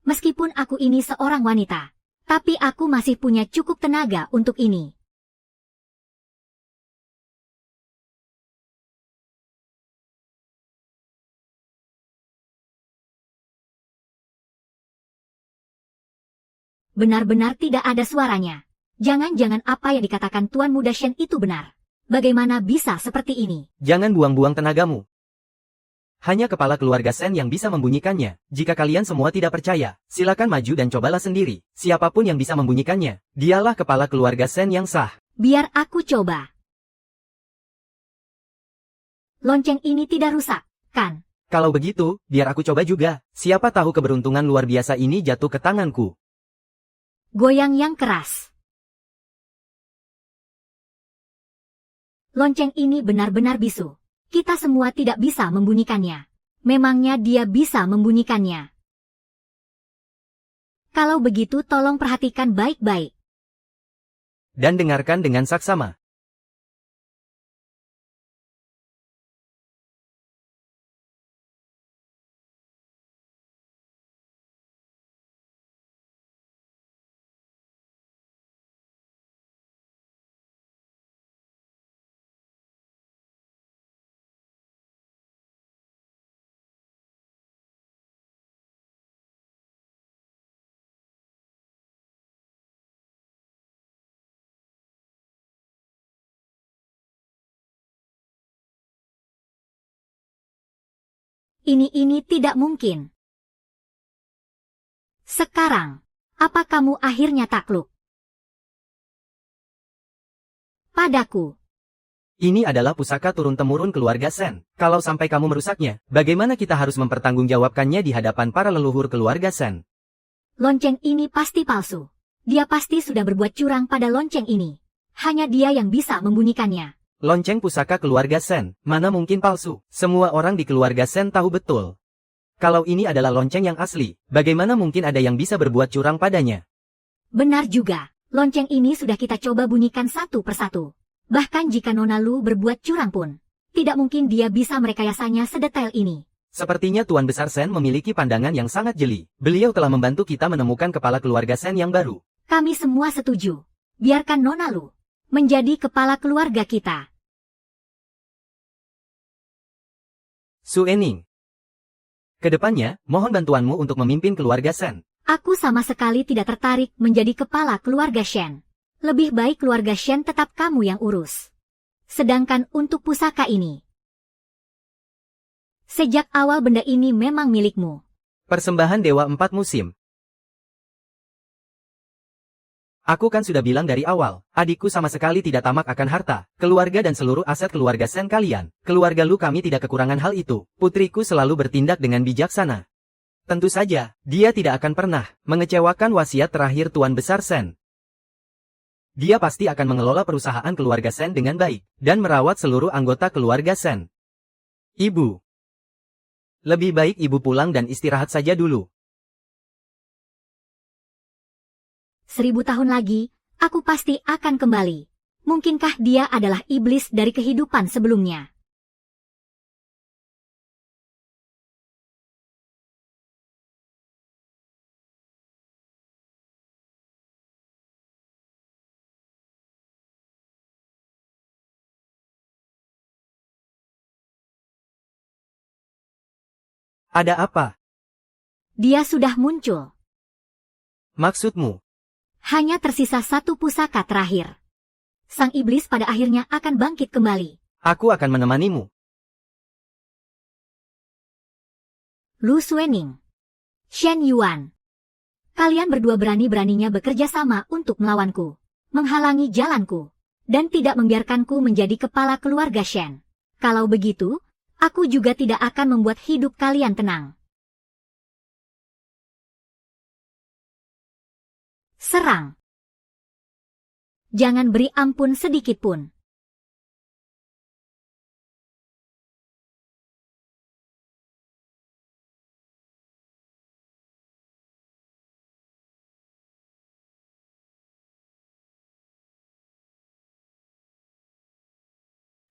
Meskipun aku ini seorang wanita, tapi aku masih punya cukup tenaga untuk ini. Benar-benar tidak ada suaranya. Jangan-jangan apa yang dikatakan Tuan Muda Shen itu benar. Bagaimana bisa seperti ini? Jangan buang-buang tenagamu. Hanya kepala keluarga Shen yang bisa membunyikannya. Jika kalian semua tidak percaya, silakan maju dan cobalah sendiri. Siapapun yang bisa membunyikannya, dialah kepala keluarga Shen yang sah. Biar aku coba. Lonceng ini tidak rusak, kan? Kalau begitu, biar aku coba juga. Siapa tahu keberuntungan luar biasa ini jatuh ke tanganku. Goyang yang keras. Lonceng ini benar-benar bisu. Kita semua tidak bisa membunyikannya. Memangnya dia bisa membunyikannya? Kalau begitu tolong perhatikan baik-baik. Dan dengarkan dengan saksama. Ini tidak mungkin. Sekarang, apa kamu akhirnya takluk padaku? Ini adalah pusaka turun-temurun keluarga Sen. Kalau sampai kamu merusaknya, bagaimana kita harus mempertanggungjawabkannya di hadapan para leluhur keluarga Sen? Lonceng ini pasti palsu. Dia pasti sudah berbuat curang pada lonceng ini. Hanya dia yang bisa membunyikannya. Lonceng pusaka keluarga Sen, mana mungkin palsu? Semua orang di keluarga Sen tahu betul. Kalau ini adalah lonceng yang asli, bagaimana mungkin ada yang bisa berbuat curang padanya? Benar juga, lonceng ini sudah kita coba bunyikan satu persatu. Bahkan jika Nona Lu berbuat curang pun, tidak mungkin dia bisa merekayasanya sedetail ini. Sepertinya Tuan Besar Sen memiliki pandangan yang sangat jeli. Beliau telah membantu kita menemukan kepala keluarga Sen yang baru. Kami semua setuju. Biarkan Nona Lu menjadi kepala keluarga kita. Su Ening. Kedepannya, mohon bantuanmu untuk memimpin keluarga Sen. Aku sama sekali tidak tertarik menjadi kepala keluarga Shen. Lebih baik keluarga Shen tetap kamu yang urus. Sedangkan untuk pusaka ini, sejak awal benda ini memang milikmu. Persembahan Dewa Empat Musim. Aku kan sudah bilang dari awal, adikku sama sekali tidak tamak akan harta, keluarga dan seluruh aset keluarga Sen kalian. Keluarga Lu kami tidak kekurangan hal itu. Putriku selalu bertindak dengan bijaksana. Tentu saja, dia tidak akan pernah mengecewakan wasiat terakhir Tuan Besar Sen. Dia pasti akan mengelola perusahaan keluarga Sen dengan baik, dan merawat seluruh anggota keluarga Sen. Ibu. Lebih baik ibu pulang dan istirahat saja dulu. 1000 tahun lagi, aku pasti akan kembali. Mungkinkah dia adalah iblis dari kehidupan sebelumnya? Ada apa? Dia sudah muncul. Maksudmu? Hanya tersisa satu pusaka terakhir. Sang iblis pada akhirnya akan bangkit kembali. Aku akan menemanimu. Lu Suening, Shen Yuan. Kalian berdua berani-beraninya bekerja sama untuk melawanku, menghalangi jalanku, dan tidak membiarkanku menjadi kepala keluarga Shen. Kalau begitu, aku juga tidak akan membuat hidup kalian tenang. Serang. Jangan beri ampun sedikit pun.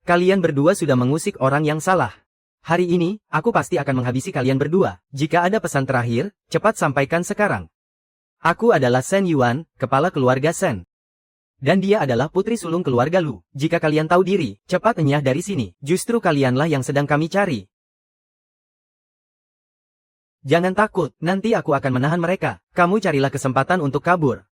Kalian berdua sudah mengusik orang yang salah. Hari ini, aku pasti akan menghabisi kalian berdua. Jika ada pesan terakhir, cepat sampaikan sekarang. Aku adalah Sen Yuan, kepala keluarga Sen. Dan dia adalah putri sulung keluarga Lu. Jika kalian tahu diri, cepat enyah dari sini. Justru kalianlah yang sedang kami cari. Jangan takut, nanti aku akan menahan mereka. Kamu carilah kesempatan untuk kabur.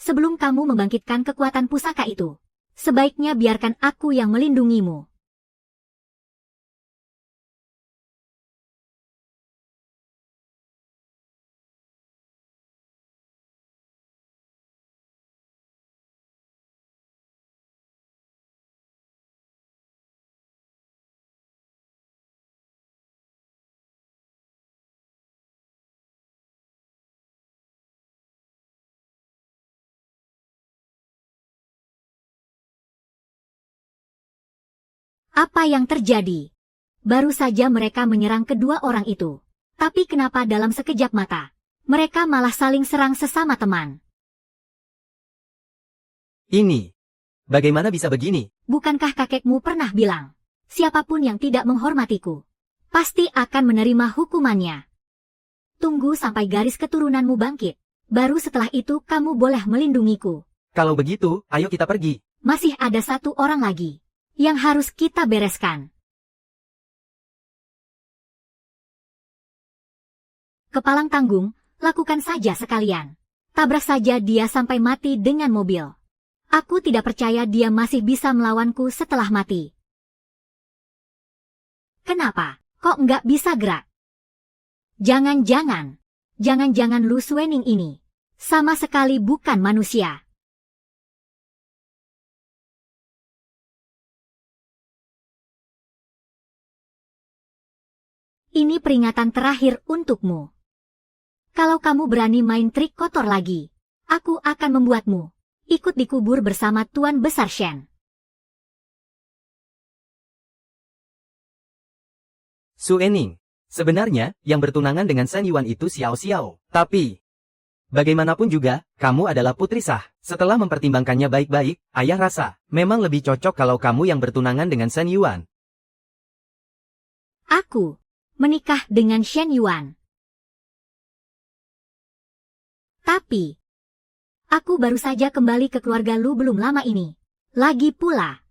Sebelum kamu membangkitkan kekuatan pusaka itu, sebaiknya biarkan aku yang melindungimu. Apa yang terjadi? Baru saja mereka menyerang kedua orang itu. Tapi kenapa dalam sekejap mata, mereka malah saling serang sesama teman? Ini. Bagaimana bisa begini? Bukankah kakekmu pernah bilang, siapapun yang tidak menghormatiku, pasti akan menerima hukumannya. Tunggu sampai garis keturunanmu bangkit. Baru setelah itu kamu boleh melindungiku. Kalau begitu, ayo kita pergi. Masih ada satu orang lagi yang harus kita bereskan. Kepalang tanggung, lakukan saja sekalian. Tabrak saja dia sampai mati dengan mobil. Aku tidak percaya dia masih bisa melawanku setelah mati. Kenapa? Kok nggak bisa gerak? Jangan-jangan Lu Suening ini sama sekali bukan manusia. Ini peringatan terakhir untukmu. Kalau kamu berani main trik kotor lagi, aku akan membuatmu ikut dikubur bersama Tuan Besar Shen. Suening. Sebenarnya, yang bertunangan dengan Shen Yuan itu Xiao Xiao. Tapi, bagaimanapun juga, kamu adalah putri sah. Setelah mempertimbangkannya baik-baik, ayah rasa, memang lebih cocok kalau kamu yang bertunangan dengan Shen Yuan. Aku menikah dengan Shen Yuan. Tapi, aku baru saja kembali ke keluarga Lu belum lama ini. Lagi pula,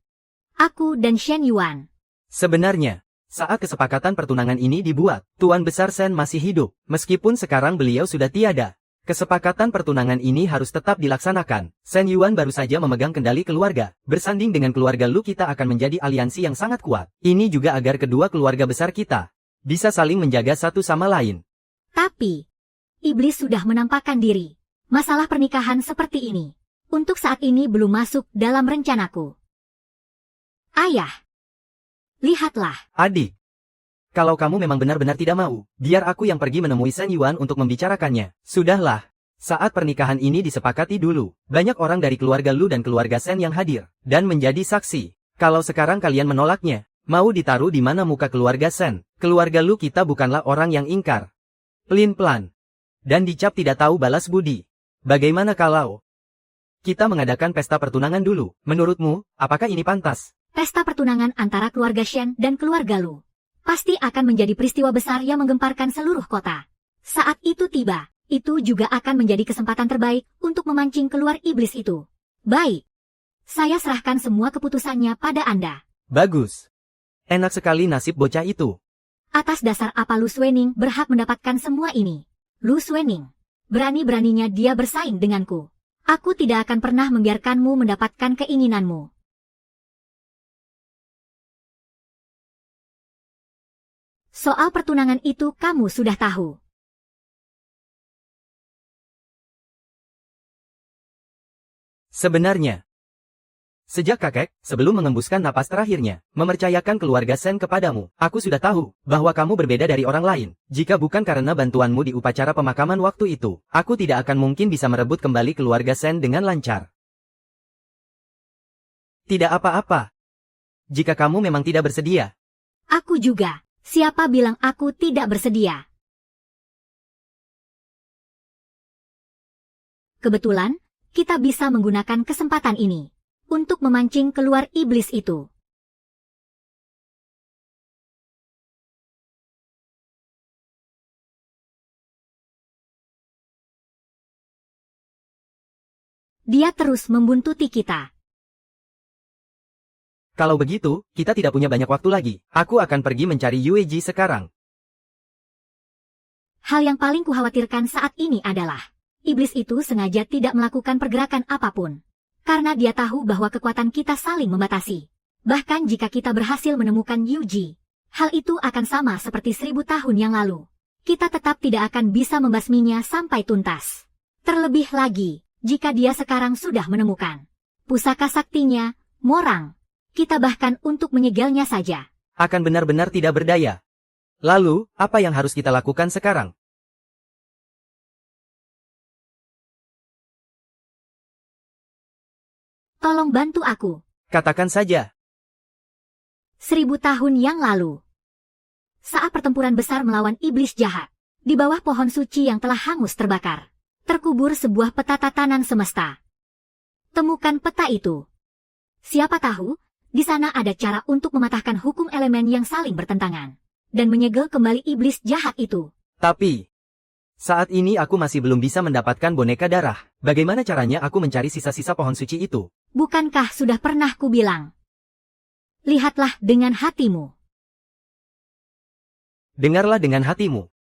aku dan Shen Yuan. Sebenarnya, saat kesepakatan pertunangan ini dibuat, Tuan Besar Shen masih hidup, meskipun sekarang beliau sudah tiada. Kesepakatan pertunangan ini harus tetap dilaksanakan. Shen Yuan baru saja memegang kendali keluarga. Bersanding dengan keluarga Lu kita akan menjadi aliansi yang sangat kuat. Ini juga agar kedua keluarga besar kita bisa saling menjaga satu sama lain. Tapi, iblis sudah menampakkan diri. Masalah pernikahan seperti ini, untuk saat ini belum masuk dalam rencanaku. Ayah, lihatlah. Adik, kalau kamu memang benar-benar tidak mau, biar aku yang pergi menemui Shen Yuan untuk membicarakannya. Sudahlah. Saat pernikahan ini disepakati dulu, banyak orang dari keluarga Lu dan keluarga Shen yang hadir, dan menjadi saksi. Kalau sekarang kalian menolaknya, mau ditaruh di mana muka keluarga Shen? Keluarga Lu kita bukanlah orang yang ingkar, pelin-pelan, dan dicap tidak tahu balas budi. Bagaimana kalau kita mengadakan pesta pertunangan dulu? Menurutmu, apakah ini pantas? Pesta pertunangan antara keluarga Shen dan keluarga Lu pasti akan menjadi peristiwa besar yang menggemparkan seluruh kota. Saat itu tiba, itu juga akan menjadi kesempatan terbaik untuk memancing keluar iblis itu. Baik, saya serahkan semua keputusannya pada Anda. Bagus. Enak sekali nasib bocah itu. Atas dasar apa Lu Suening berhak mendapatkan semua ini? Lu Suening, berani-beraninya dia bersaing denganku. Aku tidak akan pernah membiarkanmu mendapatkan keinginanmu. Soal pertunangan itu kamu sudah tahu. Sebenarnya, sejak kakek, sebelum mengembuskan napas terakhirnya, mempercayakan keluarga Shen kepadamu, aku sudah tahu bahwa kamu berbeda dari orang lain. Jika bukan karena bantuanmu di upacara pemakaman waktu itu, aku tidak akan mungkin bisa merebut kembali keluarga Shen dengan lancar. Tidak apa-apa. Jika kamu memang tidak bersedia. Aku juga. Siapa bilang aku tidak bersedia? Kebetulan, kita bisa menggunakan kesempatan ini untuk memancing keluar iblis itu. Dia terus membuntuti kita. Kalau begitu, kita tidak punya banyak waktu lagi. Aku akan pergi mencari Yueji sekarang. Hal yang paling kukhawatirkan saat ini adalah, iblis itu sengaja tidak melakukan pergerakan apapun. Karena dia tahu bahwa kekuatan kita saling membatasi. Bahkan jika kita berhasil menemukan Yuji, hal itu akan sama seperti 1000 tahun yang lalu. Kita tetap tidak akan bisa membasminya sampai tuntas. Terlebih lagi, jika dia sekarang sudah menemukan pusaka saktinya, Morang. Kita bahkan untuk menyegelnya saja akan benar-benar tidak berdaya. Lalu, apa yang harus kita lakukan sekarang? Tolong bantu aku. Katakan saja. 1000 tahun yang lalu. Saat pertempuran besar melawan iblis jahat, di bawah pohon suci yang telah hangus terbakar, terkubur sebuah peta tatanan semesta. Temukan peta itu. Siapa tahu, di sana ada cara untuk mematahkan hukum elemen yang saling bertentangan, dan menyegel kembali iblis jahat itu. Tapi, saat ini aku masih belum bisa mendapatkan boneka darah. Bagaimana caranya aku mencari sisa-sisa pohon suci itu? Bukankah sudah pernah kubilang? Lihatlah dengan hatimu. Dengarlah dengan hatimu.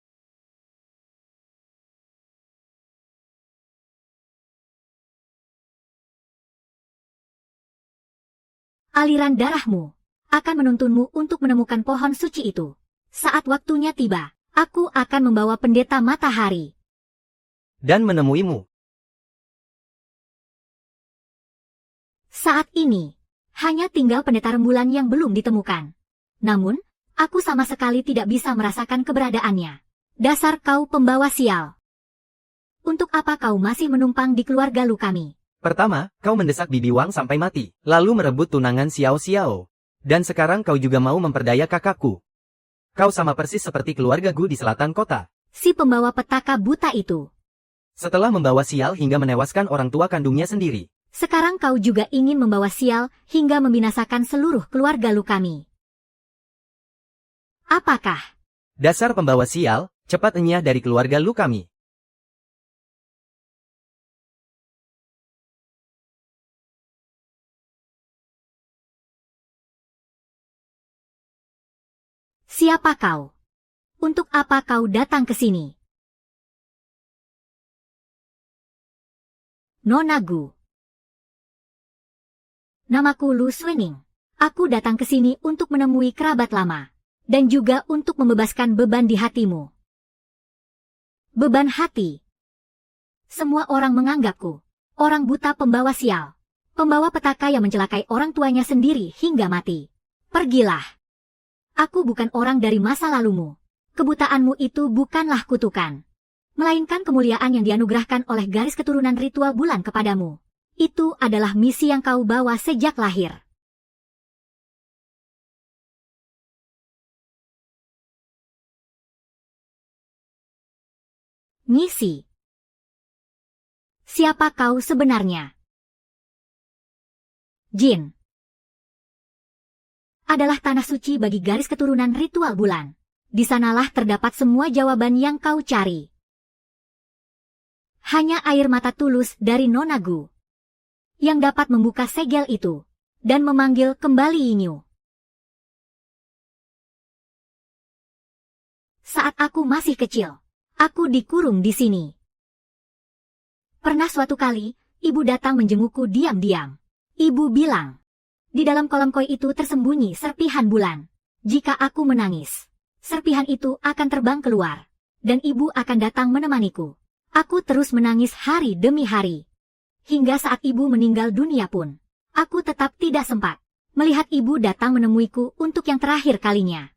Aliran darahmu akan menuntunmu untuk menemukan pohon suci itu. Saat waktunya tiba, aku akan membawa pendeta matahari. Dan menemuimu. Saat ini, hanya tinggal pendeta rembulan yang belum ditemukan. Namun, aku sama sekali tidak bisa merasakan keberadaannya. Dasar kau pembawa sial. Untuk apa kau masih menumpang di keluarga lu kami? Pertama, kau mendesak Bibi Wang sampai mati, lalu merebut tunangan Xiao Xiao. Dan sekarang kau juga mau memperdaya kakakku. Kau sama persis seperti keluarga Gu di selatan kota. Si pembawa petaka buta itu. Setelah membawa sial hingga menewaskan orang tua kandungnya sendiri. Sekarang kau juga ingin membawa sial hingga membinasakan seluruh keluarga lu kami. Apakah? Dasar pembawa sial, cepat enyah dari keluarga lu kami. Siapa kau? Untuk apa kau datang ke sini? Nona Gu. Namaku Lu Suening. Aku datang ke sini untuk menemui kerabat lama. Dan juga untuk membebaskan beban di hatimu. Beban hati. Semua orang menganggapku orang buta pembawa sial. Pembawa petaka yang mencelakai orang tuanya sendiri hingga mati. Pergilah. Aku bukan orang dari masa lalumu. Kebutaanmu itu bukanlah kutukan. Melainkan kemuliaan yang dianugerahkan oleh garis keturunan ritual bulan kepadamu. Itu adalah misi yang kau bawa sejak lahir. Misi. Siapa kau sebenarnya? Jin. Adalah tanah suci bagi garis keturunan ritual bulan. Di sanalah terdapat semua jawaban yang kau cari. Hanya air mata tulus dari Nona Gu yang dapat membuka segel itu dan memanggil kembali Yinyu. Saat aku masih kecil, aku dikurung di sini. Pernah suatu kali, ibu datang menjengukku diam-diam. Ibu bilang, di dalam kolam koi itu tersembunyi serpihan bulan. Jika aku menangis, serpihan itu akan terbang keluar, dan ibu akan datang menemaniku. Aku terus menangis hari demi hari. Hingga saat ibu meninggal dunia pun, aku tetap tidak sempat melihat ibu datang menemuiku untuk yang terakhir kalinya.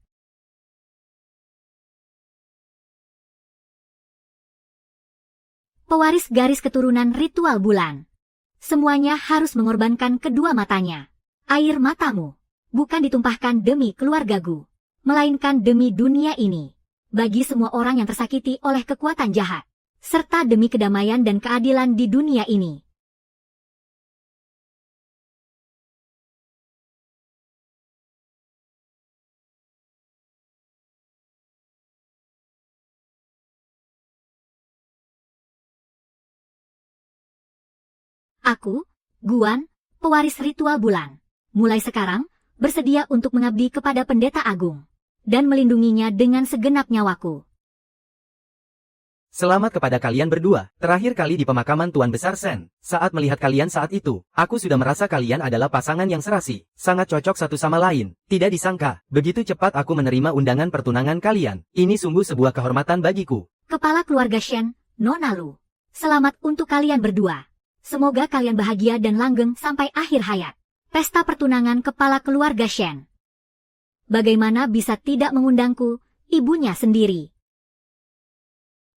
Pewaris garis keturunan ritual bulan. Semuanya harus mengorbankan kedua matanya. Air matamu bukan ditumpahkan demi keluarga Gu, melainkan demi dunia ini. Bagi semua orang yang tersakiti oleh kekuatan jahat, serta demi kedamaian dan keadilan di dunia ini. Aku, Guan, pewaris ritual bulan, mulai sekarang, bersedia untuk mengabdi kepada pendeta agung, dan melindunginya dengan segenap nyawaku. Selamat kepada kalian berdua, terakhir kali di pemakaman Tuan Besar Sen. Saat melihat kalian saat itu, aku sudah merasa kalian adalah pasangan yang serasi, sangat cocok satu sama lain. Tidak disangka, begitu cepat aku menerima undangan pertunangan kalian. Ini sungguh sebuah kehormatan bagiku. Kepala keluarga Shen, Nona Lu. Selamat untuk kalian berdua. Semoga kalian bahagia dan langgeng sampai akhir hayat. Pesta pertunangan kepala keluarga Shen. Bagaimana bisa tidak mengundangku, ibunya sendiri?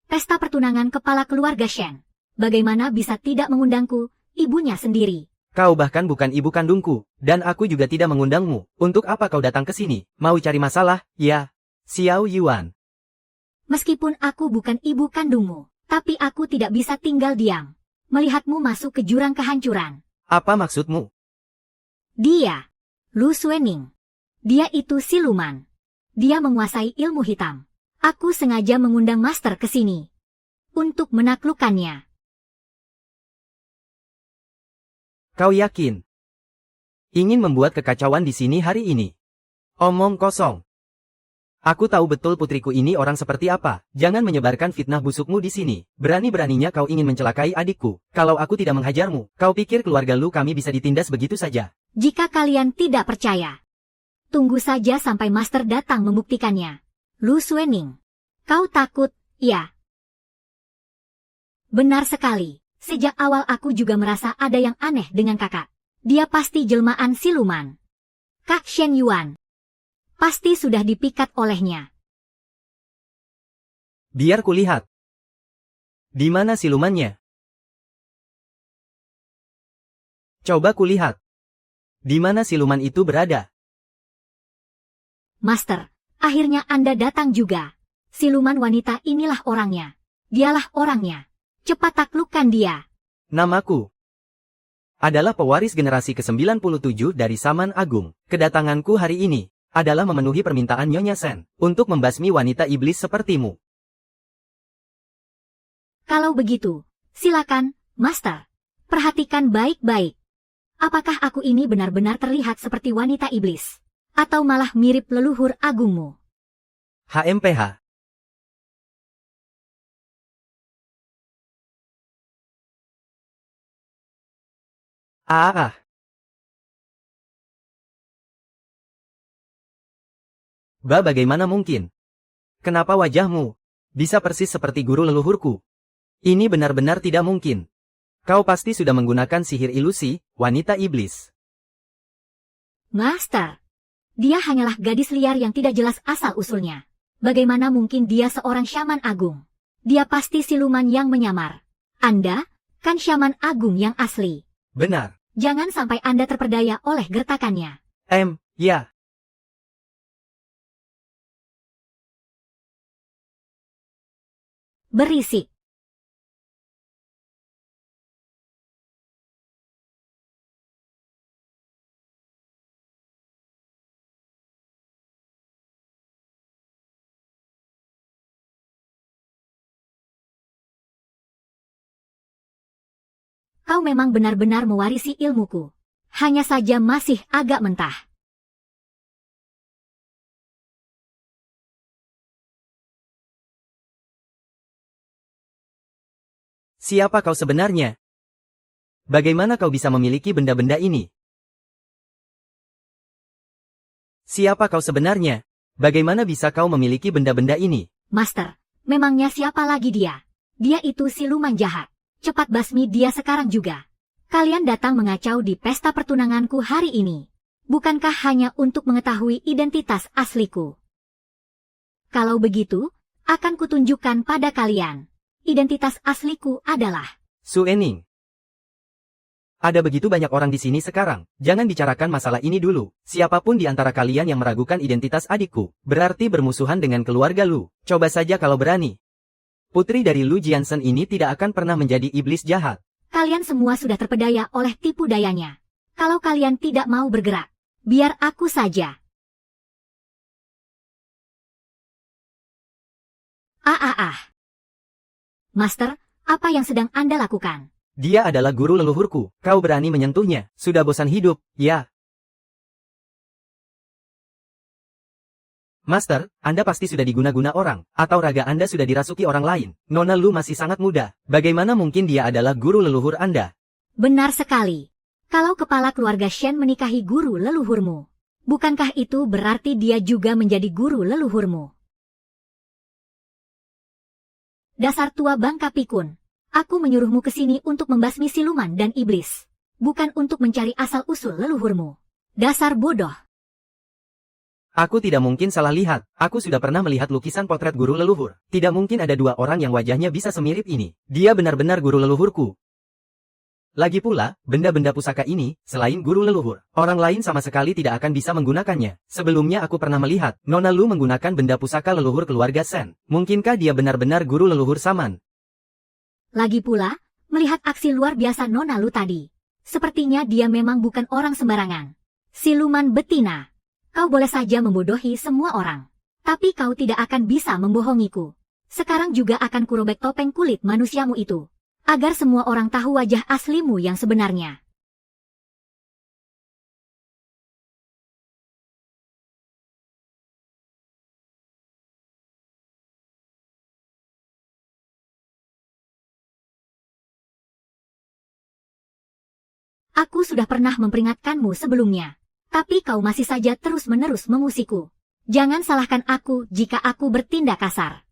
Pesta pertunangan kepala keluarga Shen. Bagaimana bisa tidak mengundangku, ibunya sendiri? Kau bahkan bukan ibu kandungku, dan aku juga tidak mengundangmu. Untuk apa kau datang ke sini? Mau cari masalah, ya? Xiao Yuan. Meskipun aku bukan ibu kandungmu, tapi aku tidak bisa tinggal diam. Melihatmu masuk ke jurang kehancuran. Apa maksudmu? Dia, Lu Suening. Dia itu siluman. Dia menguasai ilmu hitam. Aku sengaja mengundang Master ke sini. Untuk menaklukkannya. Kau yakin? Ingin membuat kekacauan di sini hari ini? Omong kosong. Aku tahu betul putriku ini orang seperti apa. Jangan menyebarkan fitnah busukmu di sini. Berani-beraninya kau ingin mencelakai adikku. Kalau aku tidak menghajarmu, kau pikir keluarga Lu kami bisa ditindas begitu saja? Jika kalian tidak percaya, tunggu saja sampai Master datang membuktikannya. Lu Suening. Kau takut, ya? Benar sekali. Sejak awal aku juga merasa ada yang aneh dengan kakak. Dia pasti jelmaan siluman. Kak Shen Yuan. Pasti sudah dipikat olehnya. Biar kulihat. Di mana silumannya? Coba kulihat. Di mana siluman itu berada? Master, akhirnya Anda datang juga. Siluman wanita inilah orangnya. Dialah orangnya. Cepat taklukkan dia. Namaku adalah pewaris generasi ke-97 dari Saman Agung. Kedatanganku hari ini adalah memenuhi permintaan Nyonya Sen untuk membasmi wanita iblis sepertimu. Kalau begitu, silakan, Master. Perhatikan baik-baik. Apakah aku ini benar-benar terlihat seperti wanita iblis? Atau malah mirip leluhur agungmu? HMPH. Bagaimana mungkin? Kenapa wajahmu bisa persis seperti guru leluhurku? Ini benar-benar tidak mungkin. Kau pasti sudah menggunakan sihir ilusi, wanita iblis. Master, dia hanyalah gadis liar yang tidak jelas asal-usulnya. Bagaimana mungkin dia seorang syaman agung? Dia pasti siluman yang menyamar. Anda, kan syaman agung yang asli. Benar. Jangan sampai Anda terperdaya oleh gertakannya. Ya. Berisik. Kau memang benar-benar mewarisi ilmuku. Hanya saja masih agak mentah. Siapa kau sebenarnya? Bagaimana kau bisa memiliki benda-benda ini? Siapa kau sebenarnya? Bagaimana bisa kau memiliki benda-benda ini? Master, memangnya siapa lagi dia? Dia itu siluman jahat. Cepat basmi dia sekarang juga. Kalian datang mengacau di pesta pertunanganku hari ini. Bukankah hanya untuk mengetahui identitas asliku? Kalau begitu, akan kutunjukkan pada kalian. Identitas asliku adalah Suening. Ada begitu banyak orang di sini sekarang. Jangan bicarakan masalah ini dulu. Siapapun di antara kalian yang meragukan identitas adikku, berarti bermusuhan dengan keluarga Lu. Coba saja kalau berani. Putri dari Lu Jiansen ini tidak akan pernah menjadi iblis jahat. Kalian semua sudah terpedaya oleh tipu dayanya. Kalau kalian tidak mau bergerak, biar aku saja. Master, apa yang sedang Anda lakukan? Dia adalah guru leluhurku. Kau berani menyentuhnya. Sudah bosan hidup, ya? Master, Anda pasti sudah diguna-guna orang, atau raga Anda sudah dirasuki orang lain. Nona Lu masih sangat muda. Bagaimana mungkin dia adalah guru leluhur Anda? Benar sekali. Kalau kepala keluarga Shen menikahi guru leluhurmu, bukankah itu berarti dia juga menjadi guru leluhurmu? Dasar tua bangka pikun. Aku menyuruhmu ke sini untuk membasmi siluman dan iblis. Bukan untuk mencari asal-usul leluhurmu. Dasar bodoh. Aku tidak mungkin salah lihat. Aku sudah pernah melihat lukisan potret guru leluhur. Tidak mungkin ada dua orang yang wajahnya bisa semirip ini. Dia benar-benar guru leluhurku. Lagi pula, benda-benda pusaka ini, selain guru leluhur, orang lain sama sekali tidak akan bisa menggunakannya. Sebelumnya aku pernah melihat, Nona Lu menggunakan benda pusaka leluhur keluarga Sen. Mungkinkah dia benar-benar guru leluhur Saman? Lagi pula, melihat aksi luar biasa Nona Lu tadi. Sepertinya dia memang bukan orang sembarangan. Siluman betina. Kau boleh saja membodohi semua orang. Tapi kau tidak akan bisa membohongiku. Sekarang juga akan kurobek topeng kulit manusiamu itu. Agar semua orang tahu wajah aslimu yang sebenarnya. Aku sudah pernah memperingatkanmu sebelumnya. Tapi kau masih saja terus-menerus mengusikku. Jangan salahkan aku jika aku bertindak kasar.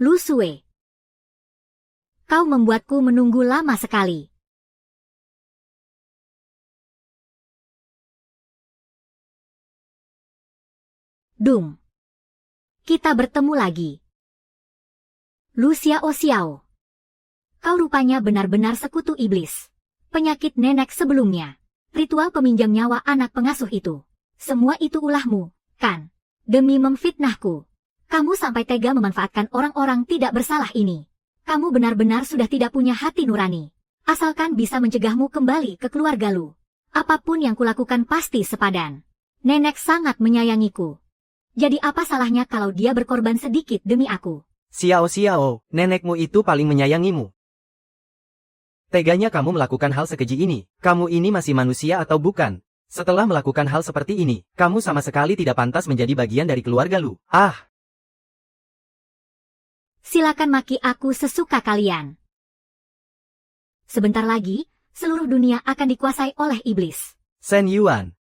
Lu Sue. Kau membuatku menunggu lama sekali. Dung. Kita bertemu lagi. Lu Xiao Xiao. Kau rupanya benar-benar sekutu iblis. Penyakit nenek sebelumnya. Ritual peminjam nyawa anak pengasuh itu. Semua itu ulahmu, kan? Demi memfitnahku. Kamu sampai tega memanfaatkan orang-orang tidak bersalah ini. Kamu benar-benar sudah tidak punya hati nurani. Asalkan bisa mencegahmu kembali ke keluarga Lu. Apapun yang kulakukan pasti sepadan. Nenek sangat menyayangiku. Jadi apa salahnya kalau dia berkorban sedikit demi aku? Xiao Xiao, nenekmu itu paling menyayangimu. Teganya kamu melakukan hal sekeji ini. Kamu ini masih manusia atau bukan? Setelah melakukan hal seperti ini, kamu sama sekali tidak pantas menjadi bagian dari keluarga Lu. Ah! Silakan maki aku sesuka kalian. Sebentar lagi, seluruh dunia akan dikuasai oleh iblis. Shen Yuan.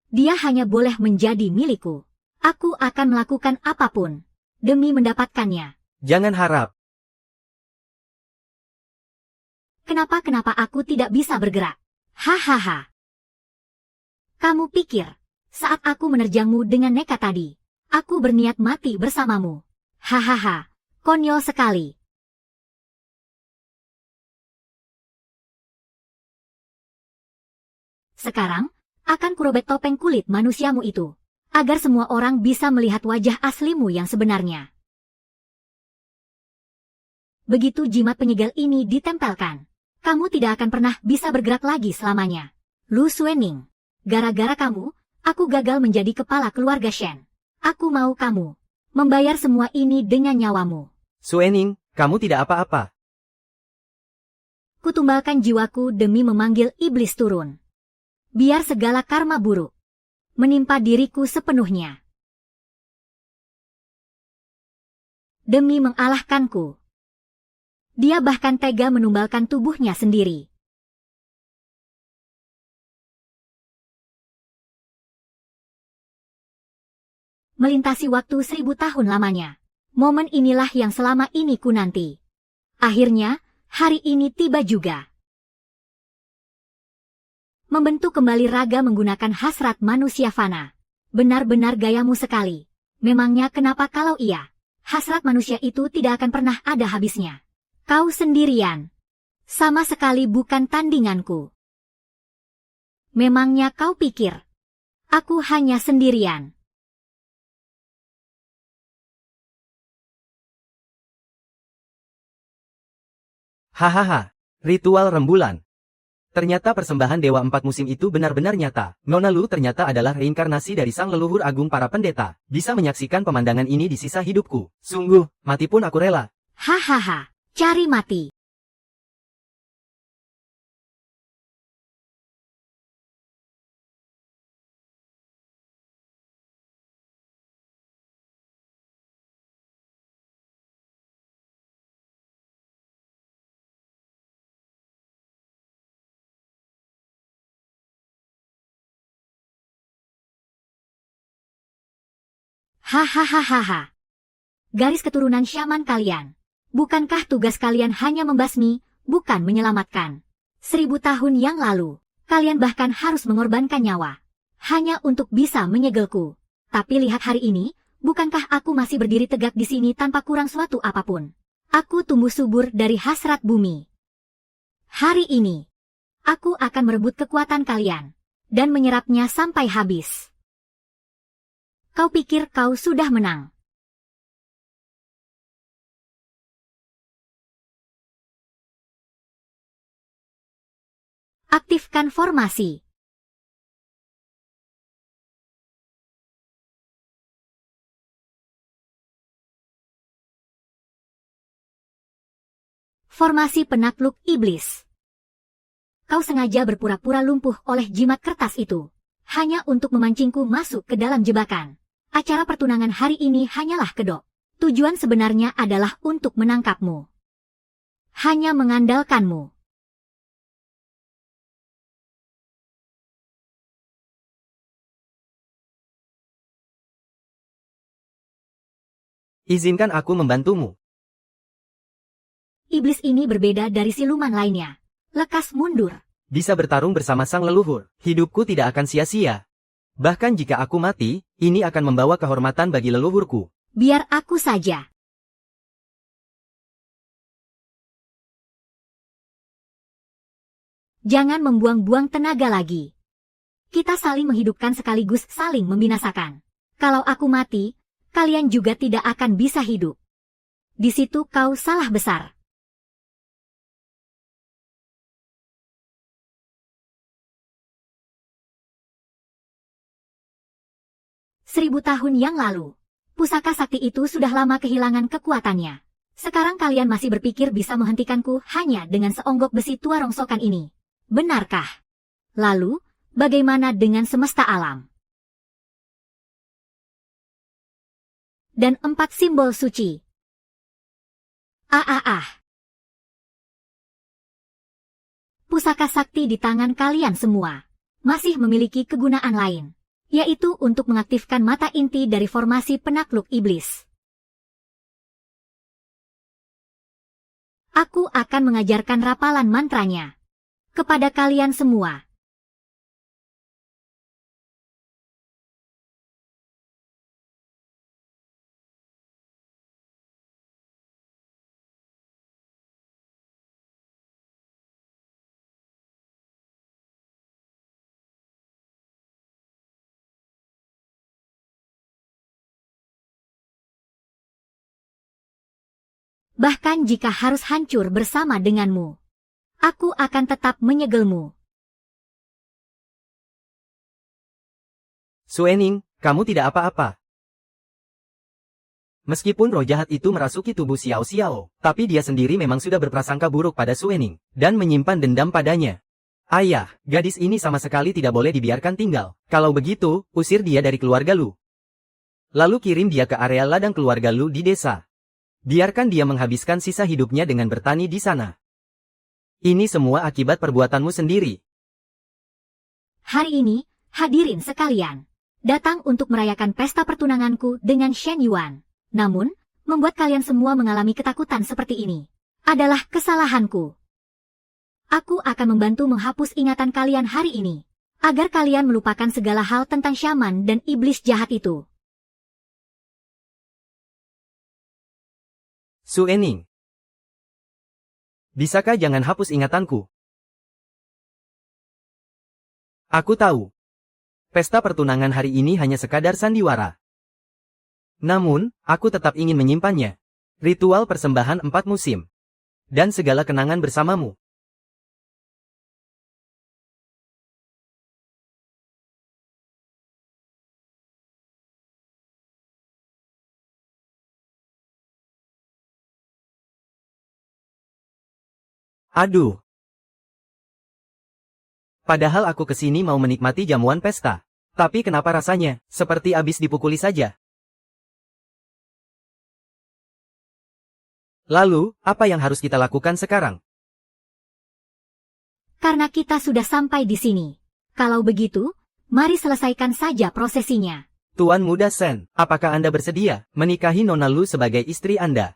Dia hanya boleh menjadi milikku. Aku akan melakukan apapun demi mendapatkannya. Jangan harap. Kenapa aku tidak bisa bergerak? Hahaha. Kamu pikir, saat aku menerjangmu dengan nekat tadi, aku berniat mati bersamamu? Hahaha. Konyol sekali. Sekarang, akan kurobek topeng kulit manusiamu itu, agar semua orang bisa melihat wajah aslimu yang sebenarnya. Begitu jimat penyegel ini ditempelkan, kamu tidak akan pernah bisa bergerak lagi selamanya. Lu Suening, gara-gara kamu, aku gagal menjadi kepala keluarga Shen. Aku mau kamu membayar semua ini dengan nyawamu. Suening, kamu tidak apa-apa. Kutumbalkan jiwaku demi memanggil iblis turun. Biar segala karma buruk menimpa diriku sepenuhnya. Demi mengalahkanku. Dia bahkan tega menumbalkan tubuhnya sendiri. Melintasi waktu 1000 tahun lamanya. Momen inilah yang selama ini ku nanti. Akhirnya, hari ini tiba juga. Membentuk kembali raga menggunakan hasrat manusia fana. Benar-benar gayamu sekali. Memangnya kenapa kalau iya? Hasrat manusia itu tidak akan pernah ada habisnya. Kau sendirian. Sama sekali bukan tandinganku. Memangnya kau pikir aku hanya sendirian? Hahaha, ritual rembulan. Ternyata persembahan Dewa Empat Musim itu benar-benar nyata. Nona Lu ternyata adalah reinkarnasi dari sang leluhur agung para pendeta. Bisa menyaksikan pemandangan ini di sisa hidupku. Sungguh, mati pun aku rela. Hahaha, cari mati. Hahaha. Garis keturunan syaman kalian. Bukankah tugas kalian hanya membasmi, bukan menyelamatkan? 1000 tahun yang lalu, kalian bahkan harus mengorbankan nyawa. hanya untuk bisa menyegelku. Tapi lihat hari ini, bukankah aku masih berdiri tegak di sini tanpa kurang suatu apapun? Aku tumbuh subur dari hasrat bumi. Hari ini, aku akan merebut kekuatan kalian dan menyerapnya sampai habis. Kau pikir kau sudah menang? Aktifkan formasi. Formasi penakluk iblis. Kau sengaja berpura-pura lumpuh oleh jimat kertas itu, hanya untuk memancingku masuk ke dalam jebakan. Acara pertunangan hari ini hanyalah kedok. Tujuan sebenarnya adalah untuk menangkapmu. Hanya mengandalkanmu. Izinkan aku membantumu. Iblis ini berbeda dari siluman lainnya. Lekas mundur. Bisa bertarung bersama sang leluhur, hidupku tidak akan sia-sia. Bahkan jika aku mati, ini akan membawa kehormatan bagi leluhurku. Biar aku saja. Jangan membuang-buang tenaga lagi. Kita saling menghidupkan sekaligus saling membinasakan. Kalau aku mati, kalian juga tidak akan bisa hidup. Di situ kau salah besar. Seribu tahun yang lalu, pusaka sakti itu sudah lama kehilangan kekuatannya. Sekarang kalian masih berpikir bisa menghentikanku hanya dengan seonggok besi tua rongsokan ini. Benarkah? Lalu, bagaimana dengan semesta alam? Dan 4 simbol suci. Pusaka sakti di tangan kalian semua masih memiliki kegunaan lain, yaitu untuk mengaktifkan mata inti dari formasi penakluk iblis. Aku akan mengajarkan rapalan mantranya kepada kalian semua. Bahkan jika harus hancur bersama denganmu, aku akan tetap menyegelmu. Suening, kamu tidak apa-apa. Meskipun roh jahat itu merasuki tubuh Xiao Xiao, tapi dia sendiri memang sudah berprasangka buruk pada Suening, dan menyimpan dendam padanya. Ayah, gadis ini sama sekali tidak boleh dibiarkan tinggal. Kalau begitu, usir dia dari keluarga Lu. Lalu kirim dia ke area ladang keluarga Lu di desa. Biarkan dia menghabiskan sisa hidupnya dengan bertani di sana. Ini semua akibat perbuatanmu sendiri. Hari ini, hadirin sekalian, datang untuk merayakan pesta pertunanganku dengan Shen Yuan. Namun, membuat kalian semua mengalami ketakutan seperti ini adalah kesalahanku. Aku akan membantu menghapus ingatan kalian hari ini, agar kalian melupakan segala hal tentang syaman dan iblis jahat itu. Suening. Bisakah jangan hapus ingatanku? Aku tahu. Pesta pertunangan hari ini hanya sekadar sandiwara. Namun, aku tetap ingin menyimpannya. Ritual persembahan 4 musim. Dan segala kenangan bersamamu. Aduh. Padahal aku kesini mau menikmati jamuan pesta. Tapi kenapa rasanya, seperti abis dipukuli saja? Lalu, apa yang harus kita lakukan sekarang? Karena kita sudah sampai di sini. Kalau begitu, mari selesaikan saja prosesinya. Tuan Muda Sen, apakah Anda bersedia menikahi Nona Lu sebagai istri Anda?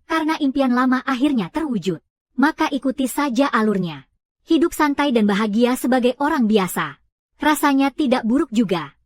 Karena impian lama akhirnya terwujud, maka ikuti saja alurnya. Hidup santai dan bahagia sebagai orang biasa. Rasanya tidak buruk juga.